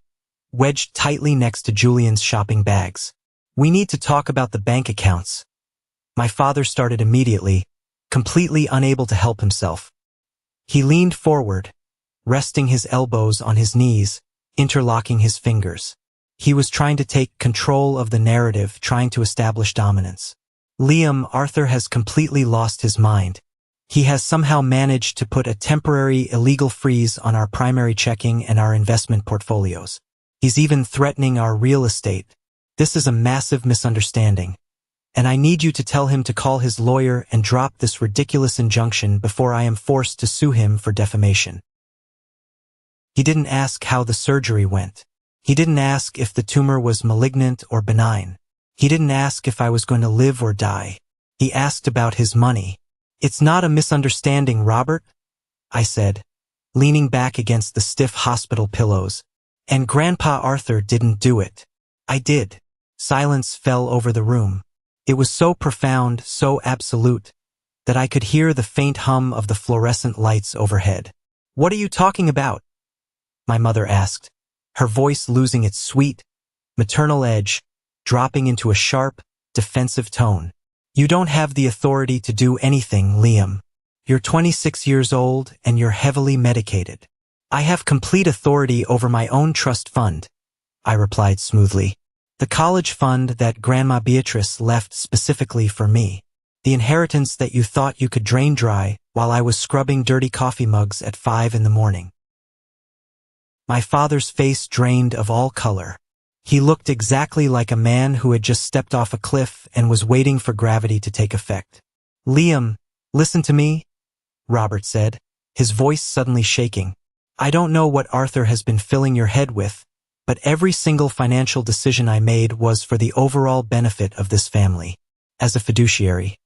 wedged tightly next to Julian's shopping bags. "We need to talk about the bank accounts." My father started immediately, completely unable to help himself. He leaned forward, resting his elbows on his knees, interlocking his fingers. He was trying to take control of the narrative, trying to establish dominance. "Liam, Arthur has completely lost his mind. He has somehow managed to put a temporary illegal freeze on our primary checking and our investment portfolios. He's even threatening our real estate. This is a massive misunderstanding, and I need you to tell him to call his lawyer and drop this ridiculous injunction before I am forced to sue him for defamation." He didn't ask how the surgery went. He didn't ask if the tumor was malignant or benign. He didn't ask if I was going to live or die. He asked about his money. "It's not a misunderstanding, Robert," I said, leaning back against the stiff hospital pillows. "And Grandpa Arthur didn't do it. I did." Silence fell over the room. It was so profound, so absolute, that I could hear the faint hum of the fluorescent lights overhead. "What are you talking about?" my mother asked, her voice losing its sweet, maternal edge, dropping into a sharp, defensive tone. You don't have the authority to do anything, Liam. You're 26 years old and you're heavily medicated. I have complete authority over my own trust fund, I replied smoothly. The college fund that Grandma Beatrice left specifically for me. The inheritance that you thought you could drain dry while I was scrubbing dirty coffee mugs at 5 in the morning. My father's face drained of all color. He looked exactly like a man who had just stepped off a cliff and was waiting for gravity to take effect. Liam, listen to me, Robert said, his voice suddenly shaking. I don't know what Arthur has been filling your head with, but every single financial decision I made was for the overall benefit of this family, as a fiduciary.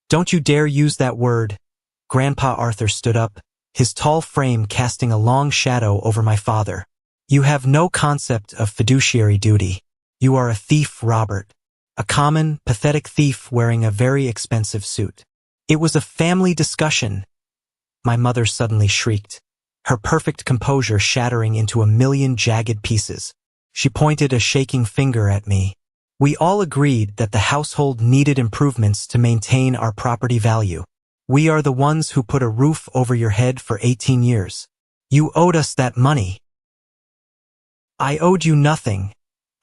Don't you dare use that word. Grandpa Arthur stood up, his tall frame casting a long shadow over my father. You have no concept of fiduciary duty. You are a thief, Robert. A common, pathetic thief wearing a very expensive suit. It was a family discussion. My mother suddenly shrieked, her perfect composure shattering into a million jagged pieces. She pointed a shaking finger at me. We all agreed that the household needed improvements to maintain our property value. We are the ones who put a roof over your head for 18 years. You owed us that money. I owed you nothing,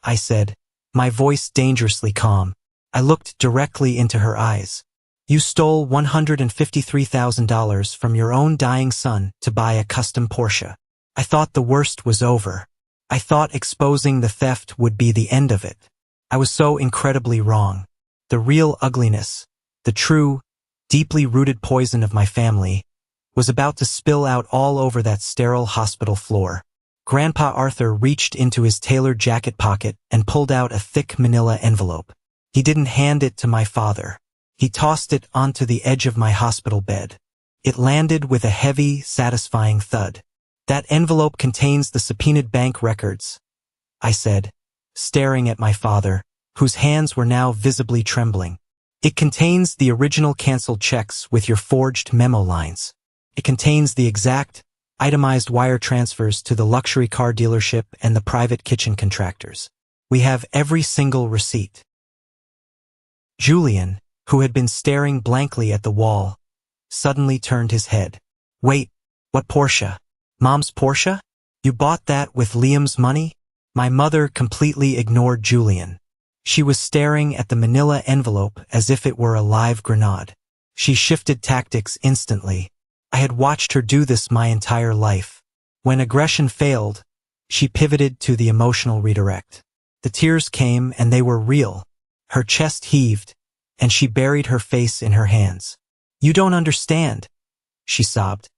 I said, my voice dangerously calm. I looked directly into her eyes. You stole $153,000 from your own dying son to buy a custom Porsche. I thought the worst was over. I thought exposing the theft would be the end of it. I was so incredibly wrong. The real ugliness, the true, deeply rooted poison of my family, was about to spill out all over that sterile hospital floor. Grandpa Arthur reached into his tailored jacket pocket and pulled out a thick manila envelope. He didn't hand it to my father. He tossed it onto the edge of my hospital bed. It landed with a heavy, satisfying thud. That envelope contains the subpoenaed bank records, I said, staring at my father, whose hands were now visibly trembling. It contains the original canceled checks with your forged memo lines. It contains the exact, itemized wire transfers to the luxury car dealership and the private kitchen contractors. We have every single receipt. Julian, who had been staring blankly at the wall, suddenly turned his head. Wait, what Porsche? Mom's Porsche? You bought that with Liam's money? My mother completely ignored Julian. She was staring at the manila envelope as if it were a live grenade. She shifted tactics instantly. I had watched her do this my entire life. When aggression failed, she pivoted to the emotional redirect. The tears came and they were real. Her chest heaved, and she buried her face in her hands. You don't understand, she sobbed,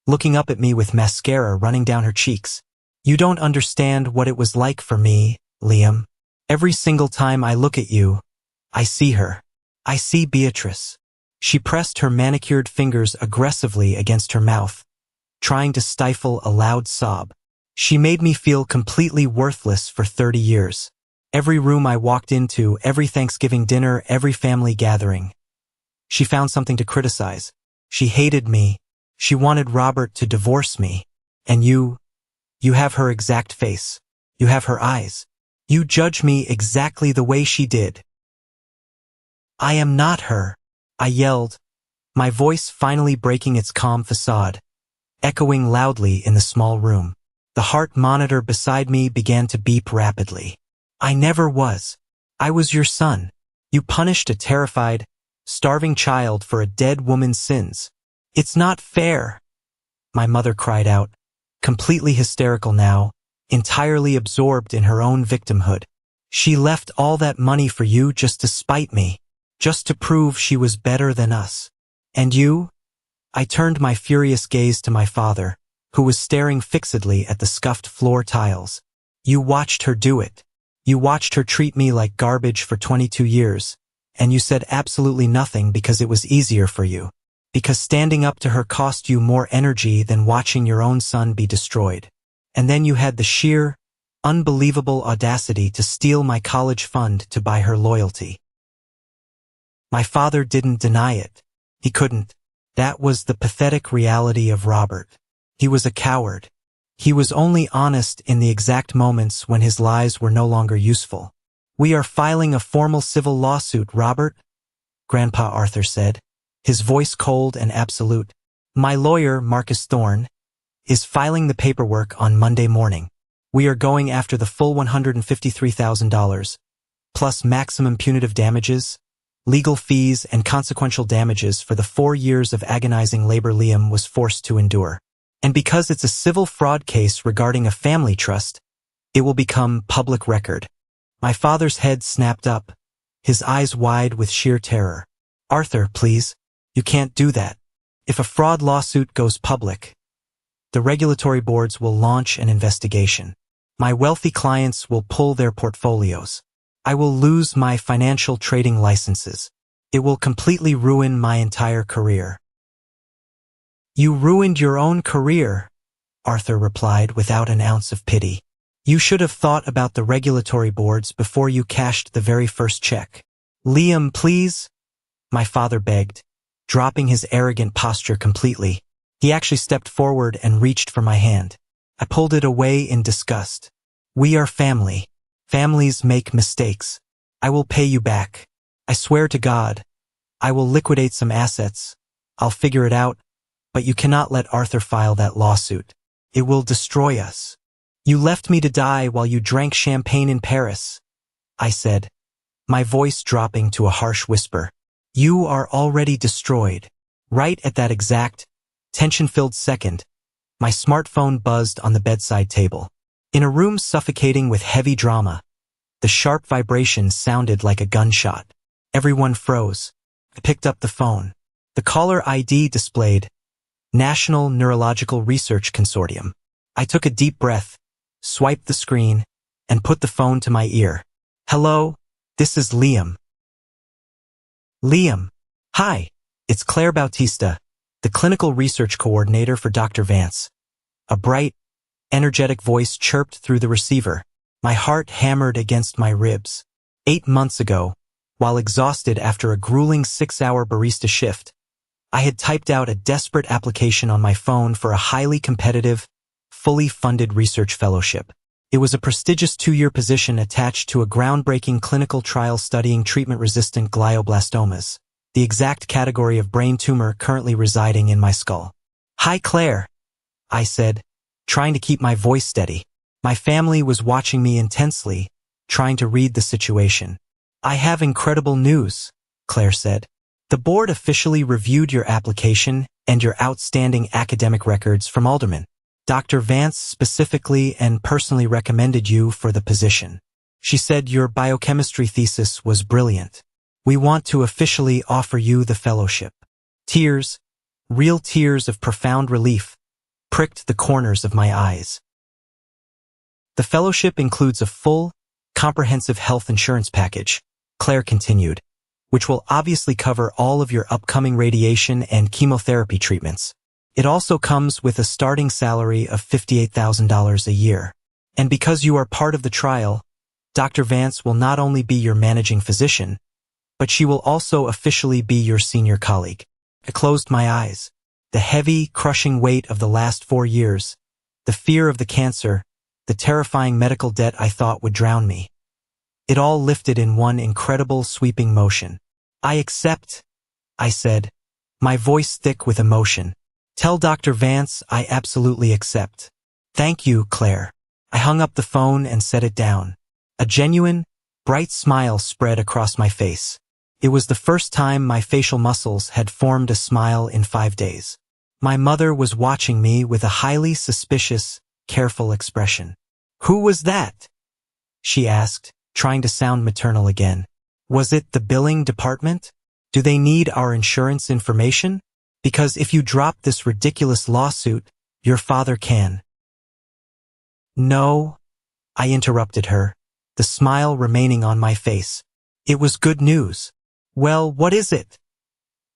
looking up at me with mascara running down her cheeks. You don't understand what it was like for me, Liam. Every single time I look at you, I see her. I see Beatrice. She pressed her manicured fingers aggressively against her mouth, trying to stifle a loud sob. She made me feel completely worthless for 30 years. Every room I walked into, every Thanksgiving dinner, every family gathering. She found something to criticize. She hated me. She wanted Robert to divorce me. And you have her exact face. You have her eyes. You judge me exactly the way she did. I am not her, I yelled, my voice finally breaking its calm facade, echoing loudly in the small room. The heart monitor beside me began to beep rapidly. I never was. I was your son. You punished a terrified, starving child for a dead woman's sins. It's not fair, my mother cried out, completely hysterical now, entirely absorbed in her own victimhood. She left all that money for you just to spite me, just to prove she was better than us. And you? I turned my furious gaze to my father, who was staring fixedly at the scuffed floor tiles. You watched her do it. You watched her treat me like garbage for 22 years, and you said absolutely nothing because it was easier for you. Because standing up to her cost you more energy than watching your own son be destroyed. And then you had the sheer, unbelievable audacity to steal my college fund to buy her loyalty. My father didn't deny it. He couldn't. That was the pathetic reality of Robert. He was a coward. He was only honest in the exact moments when his lies were no longer useful. "We are filing a formal civil lawsuit, Robert," Grandpa Arthur said, his voice cold and absolute. "My lawyer, Marcus Thorne, is filing the paperwork on Monday morning. We are going after the full $153,000, plus maximum punitive damages, legal fees, and consequential damages for the 4 years of agonizing labor Liam was forced to endure. And because it's a civil fraud case regarding a family trust, it will become public record." My father's head snapped up, his eyes wide with sheer terror. "Arthur, please, you can't do that. If a fraud lawsuit goes public, the regulatory boards will launch an investigation. My wealthy clients will pull their portfolios. I will lose my financial trading licenses. It will completely ruin my entire career." "You ruined your own career," Arthur replied without an ounce of pity. "You should have thought about the regulatory boards before you cashed the very first check." "Liam, please," my father begged, dropping his arrogant posture completely. He actually stepped forward and reached for my hand. I pulled it away in disgust. "We are family. Families make mistakes. I will pay you back. I swear to God. I will liquidate some assets. I'll figure it out. But you cannot let Arthur file that lawsuit. It will destroy us. You left me to die while you drank champagne in Paris," I said, my voice dropping to a harsh whisper. "You are already destroyed." Right at that exact, tension-filled second, my smartphone buzzed on the bedside table. In a room suffocating with heavy drama, the sharp vibration sounded like a gunshot. Everyone froze. I picked up the phone. The caller ID displayed National Neurological Research Consortium. I took a deep breath, swiped the screen, and put the phone to my ear. "Hello, this is Liam." "Liam. Hi, it's Claire Bautista, the clinical research coordinator for Dr. Vance." A bright, energetic voice chirped through the receiver. My heart hammered against my ribs. 8 months ago, while exhausted after a grueling 6-hour barista shift, I had typed out a desperate application on my phone for a highly competitive, fully funded research fellowship. It was a prestigious 2-year position attached to a groundbreaking clinical trial studying treatment-resistant glioblastomas, the exact category of brain tumor currently residing in my skull. "Hi, Claire," I said, trying to keep my voice steady. My family was watching me intensely, trying to read the situation. "I have incredible news," Claire said. "The board officially reviewed your application and your outstanding academic records from Alderman. Dr. Vance specifically and personally recommended you for the position. She said your biochemistry thesis was brilliant. We want to officially offer you the fellowship." Tears, real tears of profound relief, pricked the corners of my eyes. "The fellowship includes a full, comprehensive health insurance package," Claire continued, "which will obviously cover all of your upcoming radiation and chemotherapy treatments. It also comes with a starting salary of $58,000 a year. And because you are part of the trial, Dr. Vance will not only be your managing physician, but she will also officially be your senior colleague." I closed my eyes. The heavy, crushing weight of the last 4 years, the fear of the cancer, the terrifying medical debt I thought would drown me. It all lifted in one incredible, sweeping motion. "I accept," I said, my voice thick with emotion. "Tell Dr. Vance I absolutely accept." "Thank you, Claire." I hung up the phone and set it down. A genuine, bright smile spread across my face. It was the first time my facial muscles had formed a smile in 5 days. My mother was watching me with a highly suspicious, careful expression. "Who was that?" she asked, trying to sound maternal again. "Was it the billing department? Do they need our insurance information? Because if you drop this ridiculous lawsuit, your father can." "No," I interrupted her, the smile remaining on my face. "It was good news." "Well, what is it?"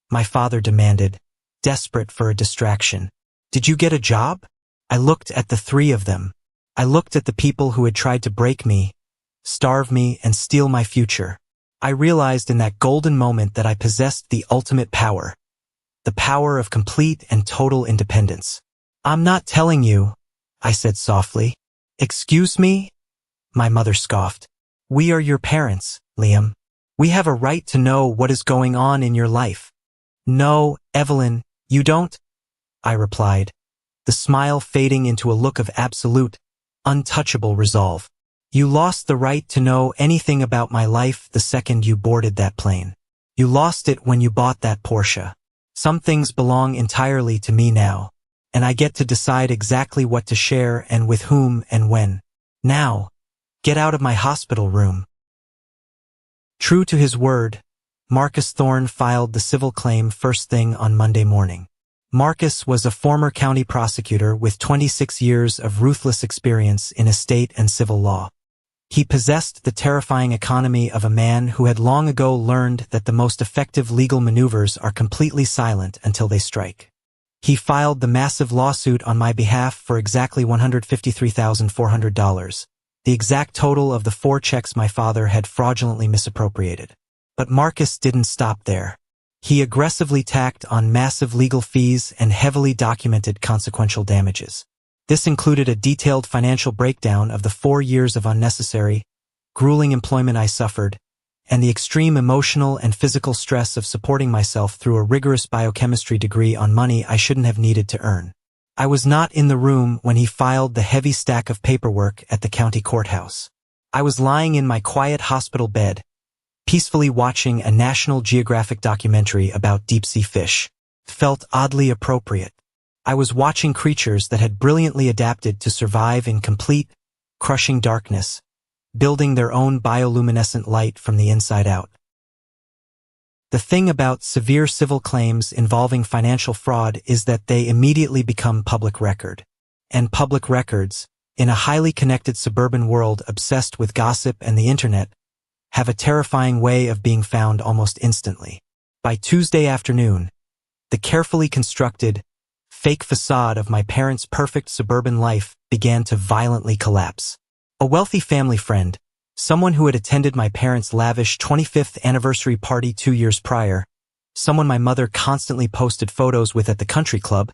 my father demanded, desperate for a distraction. "Did you get a job?" I looked at the 3 of them. I looked at the people who had tried to break me, starve me, and steal my future. I realized in that golden moment that I possessed the ultimate power, the power of complete and total independence. "I'm not telling you," I said softly. Excuse me? My mother scoffed. We are your parents, Liam. We have a right to know what is going on in your life. No, Evelyn, you don't, I replied, the smile fading into a look of absolute, untouchable resolve. You lost the right to know anything about my life the second you boarded that plane. You lost it when you bought that Porsche. Some things belong entirely to me now, and I get to decide exactly what to share and with whom and when. Now, get out of my hospital room. True to his word, Marcus Thorne filed the civil claim first thing on Monday morning. Marcus was a former county prosecutor with 26 years of ruthless experience in estate and civil law. He possessed the terrifying economy of a man who had long ago learned that the most effective legal maneuvers are completely silent until they strike. He filed the massive lawsuit on my behalf for exactly $153,400, the exact total of the 4 checks my father had fraudulently misappropriated. But Marcus didn't stop there. He aggressively tacked on massive legal fees and heavily documented consequential damages. This included a detailed financial breakdown of the 4 years of unnecessary, grueling employment I suffered, and the extreme emotional and physical stress of supporting myself through a rigorous biochemistry degree on money I shouldn't have needed to earn. I was not in the room when he filed the heavy stack of paperwork at the county courthouse. I was lying in my quiet hospital bed, peacefully watching a National Geographic documentary about deep-sea fish. Felt oddly appropriate. I was watching creatures that had brilliantly adapted to survive in complete, crushing darkness, building their own bioluminescent light from the inside out. The thing about severe civil claims involving financial fraud is that they immediately become public record. And public records, in a highly connected suburban world obsessed with gossip and the internet, have a terrifying way of being found almost instantly. By Tuesday afternoon, the carefully constructed, fake facade of my parents' perfect suburban life began to violently collapse. A wealthy family friend, someone who had attended my parents' lavish 25th anniversary party 2 years prior, someone my mother constantly posted photos with at the country club,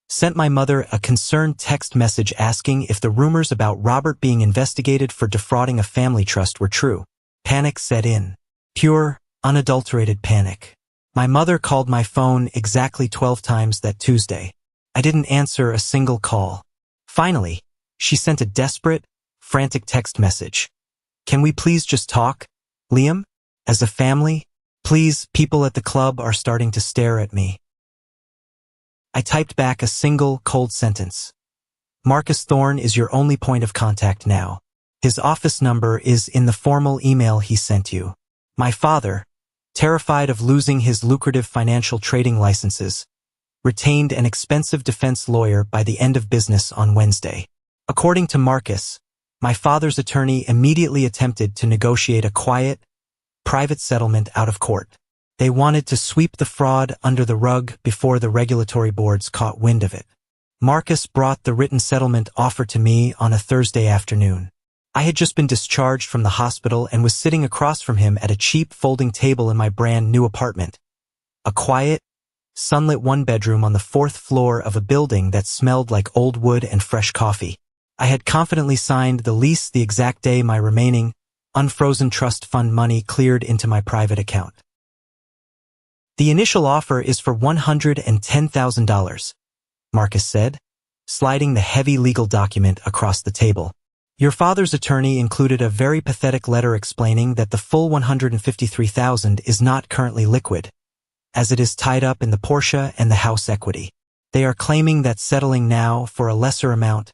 sent my mother a concerned text message asking if the rumors about Robert being investigated for defrauding a family trust were true. Panic set in. Pure, unadulterated panic. My mother called my phone exactly 12 times that Tuesday. I didn't answer a single call. Finally, she sent a desperate, frantic text message. Can we please just talk, Liam? As a family? Please, people at the club are starting to stare at me. I typed back a single, cold sentence. Marcus Thorne is your only point of contact now. His office number is in the formal email he sent you. My father, terrified of losing his lucrative financial trading licenses, retained an expensive defense lawyer by the end of business on Wednesday. According to Marcus, my father's attorney immediately attempted to negotiate a quiet, private settlement out of court. They wanted to sweep the fraud under the rug before the regulatory boards caught wind of it. Marcus brought the written settlement offer to me on a Thursday afternoon. I had just been discharged from the hospital and was sitting across from him at a cheap folding table in my brand new apartment. A quiet, sunlit one-bedroom on the 4th floor of a building that smelled like old wood and fresh coffee. I had confidently signed the lease the exact day my remaining, unfrozen trust fund money cleared into my private account. The initial offer is for $110,000, Marcus said, sliding the heavy legal document across the table. Your father's attorney included a very pathetic letter explaining that the full $153,000 is not currently liquid, as it is tied up in the Porsche and the house equity. They are claiming that settling now for a lesser amount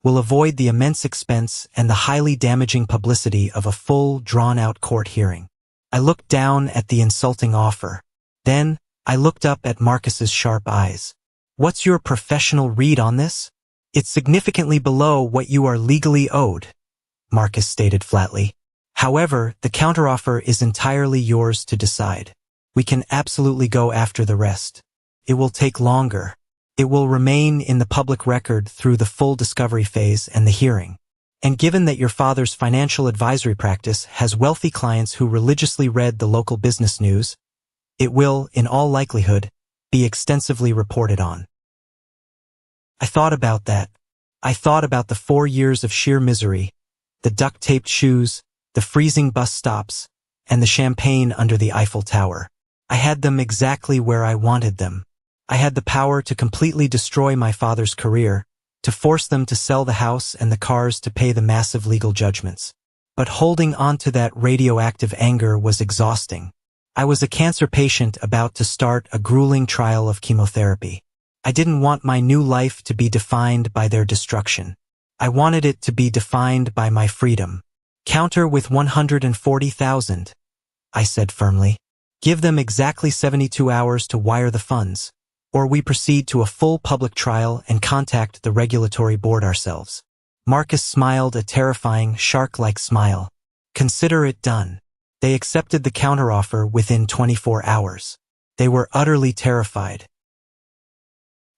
will avoid the immense expense and the highly damaging publicity of a full, drawn-out court hearing. I looked down at the insulting offer. Then, I looked up at Marcus's sharp eyes. What's your professional read on this? It's significantly below what you are legally owed, Marcus stated flatly. However, the counteroffer is entirely yours to decide. We can absolutely go after the rest. It will take longer. It will remain in the public record through the full discovery phase and the hearing. And given that your father's financial advisory practice has wealthy clients who religiously read the local business news, it will, in all likelihood, be extensively reported on. I thought about that. I thought about the 4 years of sheer misery, the duct-taped shoes, the freezing bus stops, and the champagne under the Eiffel Tower. I had them exactly where I wanted them. I had the power to completely destroy my father's career, to force them to sell the house and the cars to pay the massive legal judgments. But holding on to that radioactive anger was exhausting. I was a cancer patient about to start a grueling trial of chemotherapy. I didn't want my new life to be defined by their destruction. I wanted it to be defined by my freedom. Counter with 140,000, I said firmly. Give them exactly 72 hours to wire the funds, or we proceed to a full public trial and contact the regulatory board ourselves. Marcus smiled a terrifying, shark-like smile. Consider it done. They accepted the counteroffer within 24 hours. They were utterly terrified.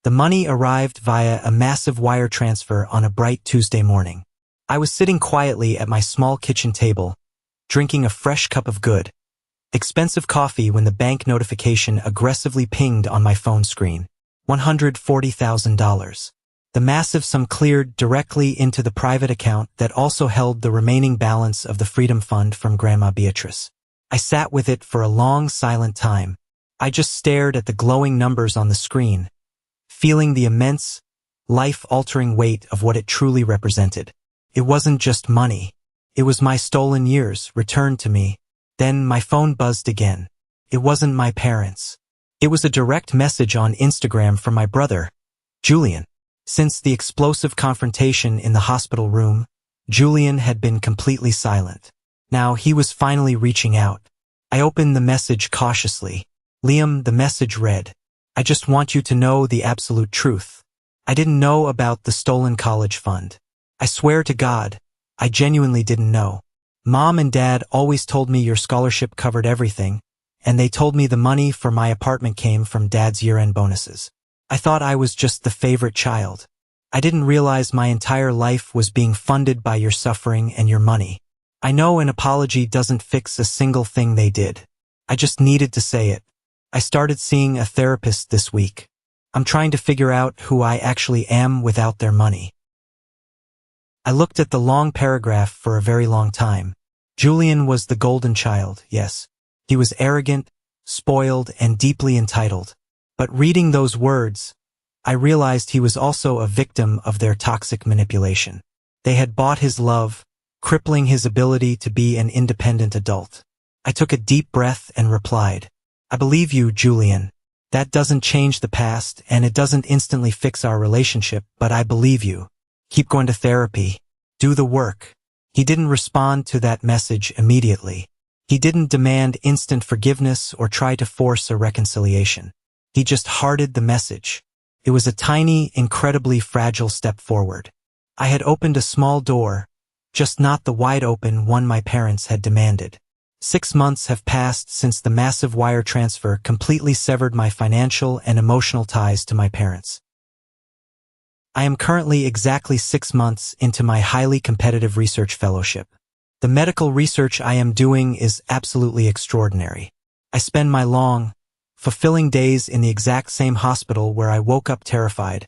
The money arrived via a massive wire transfer on a bright Tuesday morning. I was sitting quietly at my small kitchen table, drinking a fresh cup of good, expensive coffee when the bank notification aggressively pinged on my phone screen. $140,000. The massive sum cleared directly into the private account that also held the remaining balance of the Freedom Fund from Grandma Beatrice. I sat with it for a long, silent time. I just stared at the glowing numbers on the screen, feeling the immense, life-altering weight of what it truly represented. It wasn't just money. It was my stolen years returned to me. Then my phone buzzed again. It wasn't my parents. It was a direct message on Instagram from my brother, Julian. Since the explosive confrontation in the hospital room, Julian had been completely silent. Now he was finally reaching out. I opened the message cautiously. Liam, the message read, I just want you to know the absolute truth. I didn't know about the stolen college fund. I swear to God, I genuinely didn't know. Mom and Dad always told me your scholarship covered everything, and they told me the money for my apartment came from Dad's year-end bonuses. I thought I was just the favorite child. I didn't realize my entire life was being funded by your suffering and your money. I know an apology doesn't fix a single thing they did. I just needed to say it. I started seeing a therapist this week. I'm trying to figure out who I actually am without their money. I looked at the long paragraph for a very long time. Julian was the golden child, yes. He was arrogant, spoiled, and deeply entitled. But reading those words, I realized he was also a victim of their toxic manipulation. They had bought his love, crippling his ability to be an independent adult. I took a deep breath and replied, I believe you, Julian. That doesn't change the past, and it doesn't instantly fix our relationship, but I believe you. Keep going to therapy. Do the work. He didn't respond to that message immediately. He didn't demand instant forgiveness or try to force a reconciliation. He just hearted the message. It was a tiny, incredibly fragile step forward. I had opened a small door, just not the wide open one my parents had demanded. 6 months have passed since the massive wire transfer completely severed my financial and emotional ties to my parents. I am currently exactly 6 months into my highly competitive research fellowship. The medical research I am doing is absolutely extraordinary. I spend my long, fulfilling days in the exact same hospital where I woke up terrified,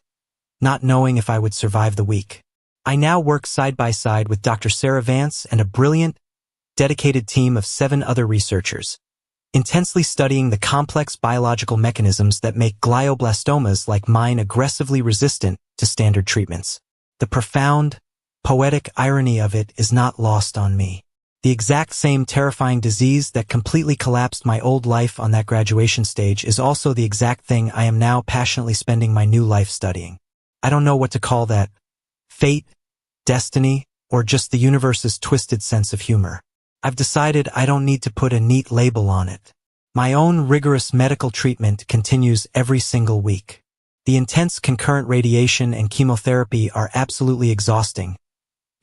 not knowing if I would survive the week. I now work side by side with Dr. Sarah Vance and a brilliant, dedicated team of 7 other researchers, intensely studying the complex biological mechanisms that make glioblastomas like mine aggressively resistant to standard treatments. The profound, poetic irony of it is not lost on me. The exact same terrifying disease that completely collapsed my old life on that graduation stage is also the exact thing I am now passionately spending my new life studying. I don't know what to call that. Fate, destiny, or just the universe's twisted sense of humor. I've decided I don't need to put a neat label on it. My own rigorous medical treatment continues every single week. The intense concurrent radiation and chemotherapy are absolutely exhausting,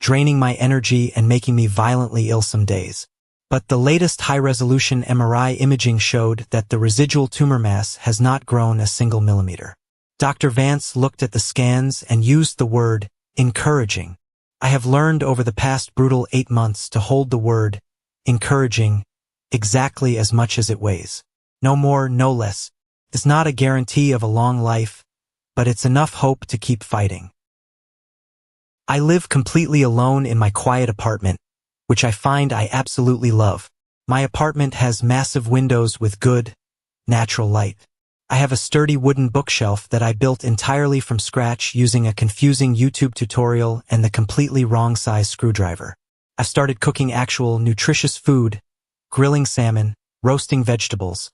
draining my energy and making me violently ill some days. But the latest high-resolution MRI imaging showed that the residual tumor mass has not grown a single millimeter. Dr. Vance looked at the scans and used the word encouraging. I have learned over the past brutal 8 months to hold the word encouraging exactly as much as it weighs. No more, no less. It's not a guarantee of a long life, but it's enough hope to keep fighting. I live completely alone in my quiet apartment, which I find I absolutely love. My apartment has massive windows with good, natural light. I have a sturdy wooden bookshelf that I built entirely from scratch using a confusing YouTube tutorial and the completely wrong size screwdriver. I've started cooking actual nutritious food, grilling salmon, roasting vegetables,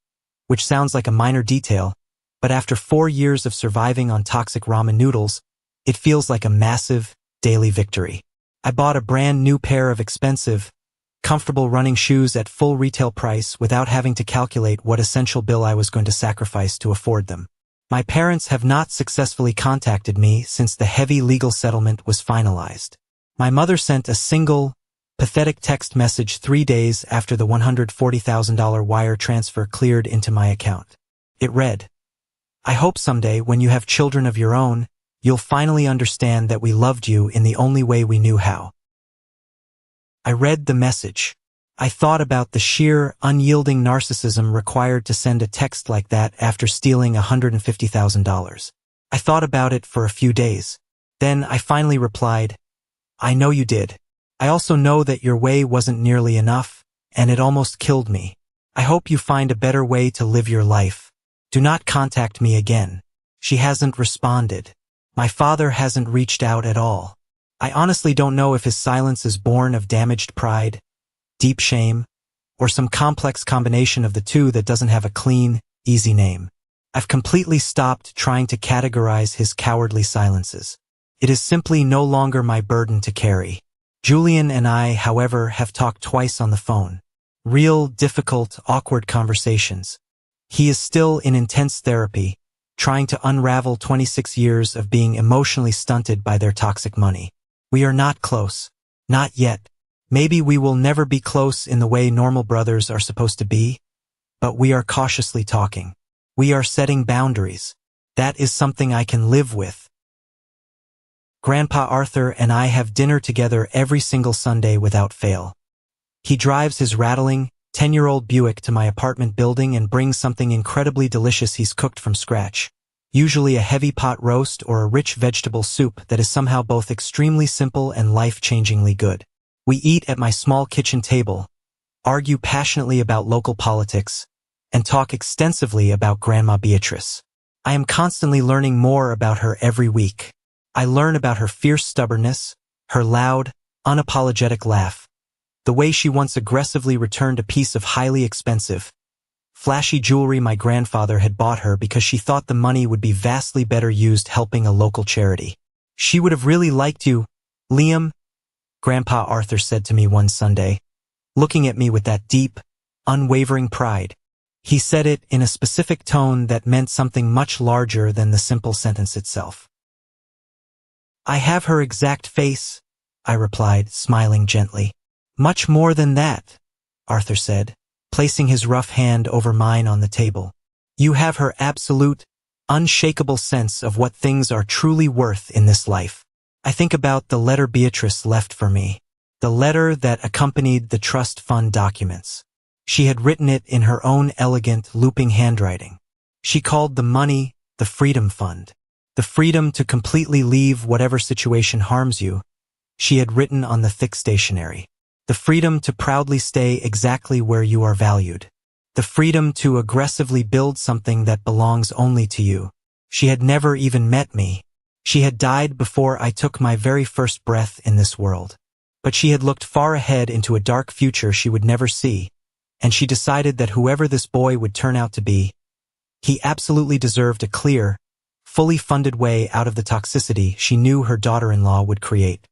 which sounds like a minor detail, but after 4 years of surviving on toxic ramen noodles, it feels like a massive, daily victory. I bought a brand new pair of expensive, comfortable running shoes at full retail price without having to calculate what essential bill I was going to sacrifice to afford them. My parents have not successfully contacted me since the heavy legal settlement was finalized. My mother sent a single, pathetic text message 3 days after the $140,000 wire transfer cleared into my account. It read, "I hope someday when you have children of your own, you'll finally understand that we loved you in the only way we knew how." I read the message. I thought about the sheer, unyielding narcissism required to send a text like that after stealing $150,000. I thought about it for a few days. Then I finally replied, "I know you did. I also know that your way wasn't nearly enough, and it almost killed me. I hope you find a better way to live your life. Do not contact me again." She hasn't responded. My father hasn't reached out at all. I honestly don't know if his silence is born of damaged pride, deep shame, or some complex combination of the two that doesn't have a clean, easy name. I've completely stopped trying to categorize his cowardly silences. It is simply no longer my burden to carry. Julian and I, however, have talked twice on the phone. Real, difficult, awkward conversations. He is still in intense therapy, trying to unravel 26 years of being emotionally stunted by their toxic money. We are not close. Not yet. Maybe we will never be close in the way normal brothers are supposed to be, but we are cautiously talking. We are setting boundaries. That is something I can live with. Grandpa Arthur and I have dinner together every single Sunday without fail. He drives his rattling, 10-year-old Buick to my apartment building and brings something incredibly delicious he's cooked from scratch. Usually a heavy pot roast or a rich vegetable soup that is somehow both extremely simple and life-changingly good. We eat at my small kitchen table, argue passionately about local politics, and talk extensively about Grandma Beatrice. I am constantly learning more about her every week. I learn about her fierce stubbornness, her loud, unapologetic laugh, the way she once aggressively returned a piece of highly expensive, flashy jewelry my grandfather had bought her because she thought the money would be vastly better used helping a local charity. "She would have really liked you, Liam," Grandpa Arthur said to me one Sunday, looking at me with that deep, unwavering pride. He said it in a specific tone that meant something much larger than the simple sentence itself. "I have her exact face," I replied, smiling gently. "Much more than that," Arthur said, placing his rough hand over mine on the table. "You have her absolute, unshakable sense of what things are truly worth in this life." I think about the letter Beatrice left for me, the letter that accompanied the trust fund documents. She had written it in her own elegant, looping handwriting. She called the money the Freedom Fund. The freedom to completely leave whatever situation harms you, she had written on the thick stationery. The freedom to proudly stay exactly where you are valued. The freedom to aggressively build something that belongs only to you. She had never even met me. She had died before I took my very first breath in this world. But she had looked far ahead into a dark future she would never see, and she decided that whoever this boy would turn out to be, he absolutely deserved a clear, fully funded way out of the toxicity she knew her daughter-in-law would create.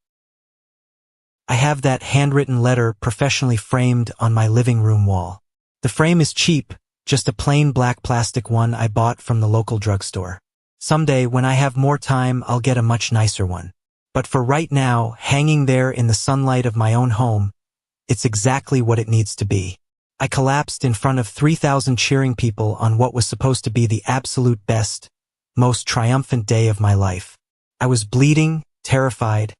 I have that handwritten letter professionally framed on my living room wall. The frame is cheap, just a plain black plastic one I bought from the local drugstore. Someday, when I have more time, I'll get a much nicer one. But for right now, hanging there in the sunlight of my own home, it's exactly what it needs to be. I collapsed in front of 3,000 cheering people on what was supposed to be the absolute best, most triumphant day of my life. I was bleeding, terrified,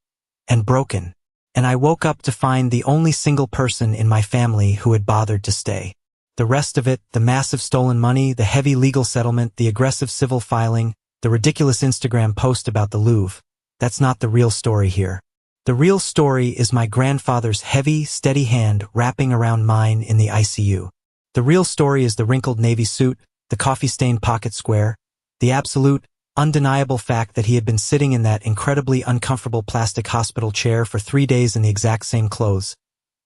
and broken. And I woke up to find the only single person in my family who had bothered to stay. The rest of it, the massive stolen money, the heavy legal settlement, the aggressive civil filing, the ridiculous Instagram post about the Louvre, that's not the real story here. The real story is my grandfather's heavy, steady hand wrapping around mine in the ICU. The real story is the wrinkled navy suit, the coffee-stained pocket square, the absolute, undeniable fact that he had been sitting in that incredibly uncomfortable plastic hospital chair for 3 days in the exact same clothes,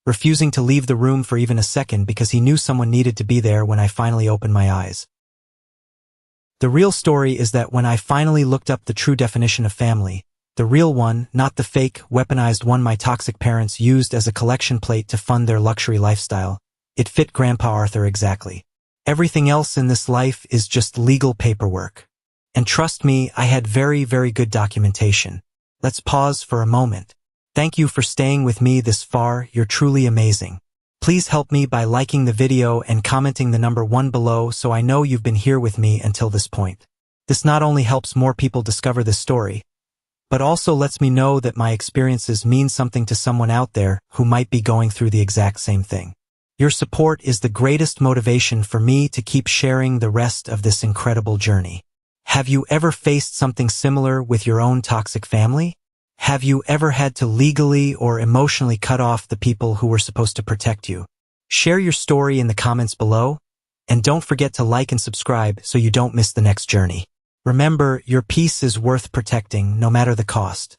refusing to leave the room for even a second because he knew someone needed to be there when I finally opened my eyes. The real story is that when I finally looked up the true definition of family, the real one, not the fake, weaponized one my toxic parents used as a collection plate to fund their luxury lifestyle, it fit Grandpa Arthur exactly. Everything else in this life is just legal paperwork. And trust me, I had very, very good documentation. Let's pause for a moment. Thank you for staying with me this far, you're truly amazing. Please help me by liking the video and commenting the number 1 below so I know you've been here with me until this point. This not only helps more people discover this story, but also lets me know that my experiences mean something to someone out there who might be going through the exact same thing. Your support is the greatest motivation for me to keep sharing the rest of this incredible journey. Have you ever faced something similar with your own toxic family? Have you ever had to legally or emotionally cut off the people who were supposed to protect you? Share your story in the comments below, and don't forget to like and subscribe so you don't miss the next journey. Remember, your peace is worth protecting no matter the cost.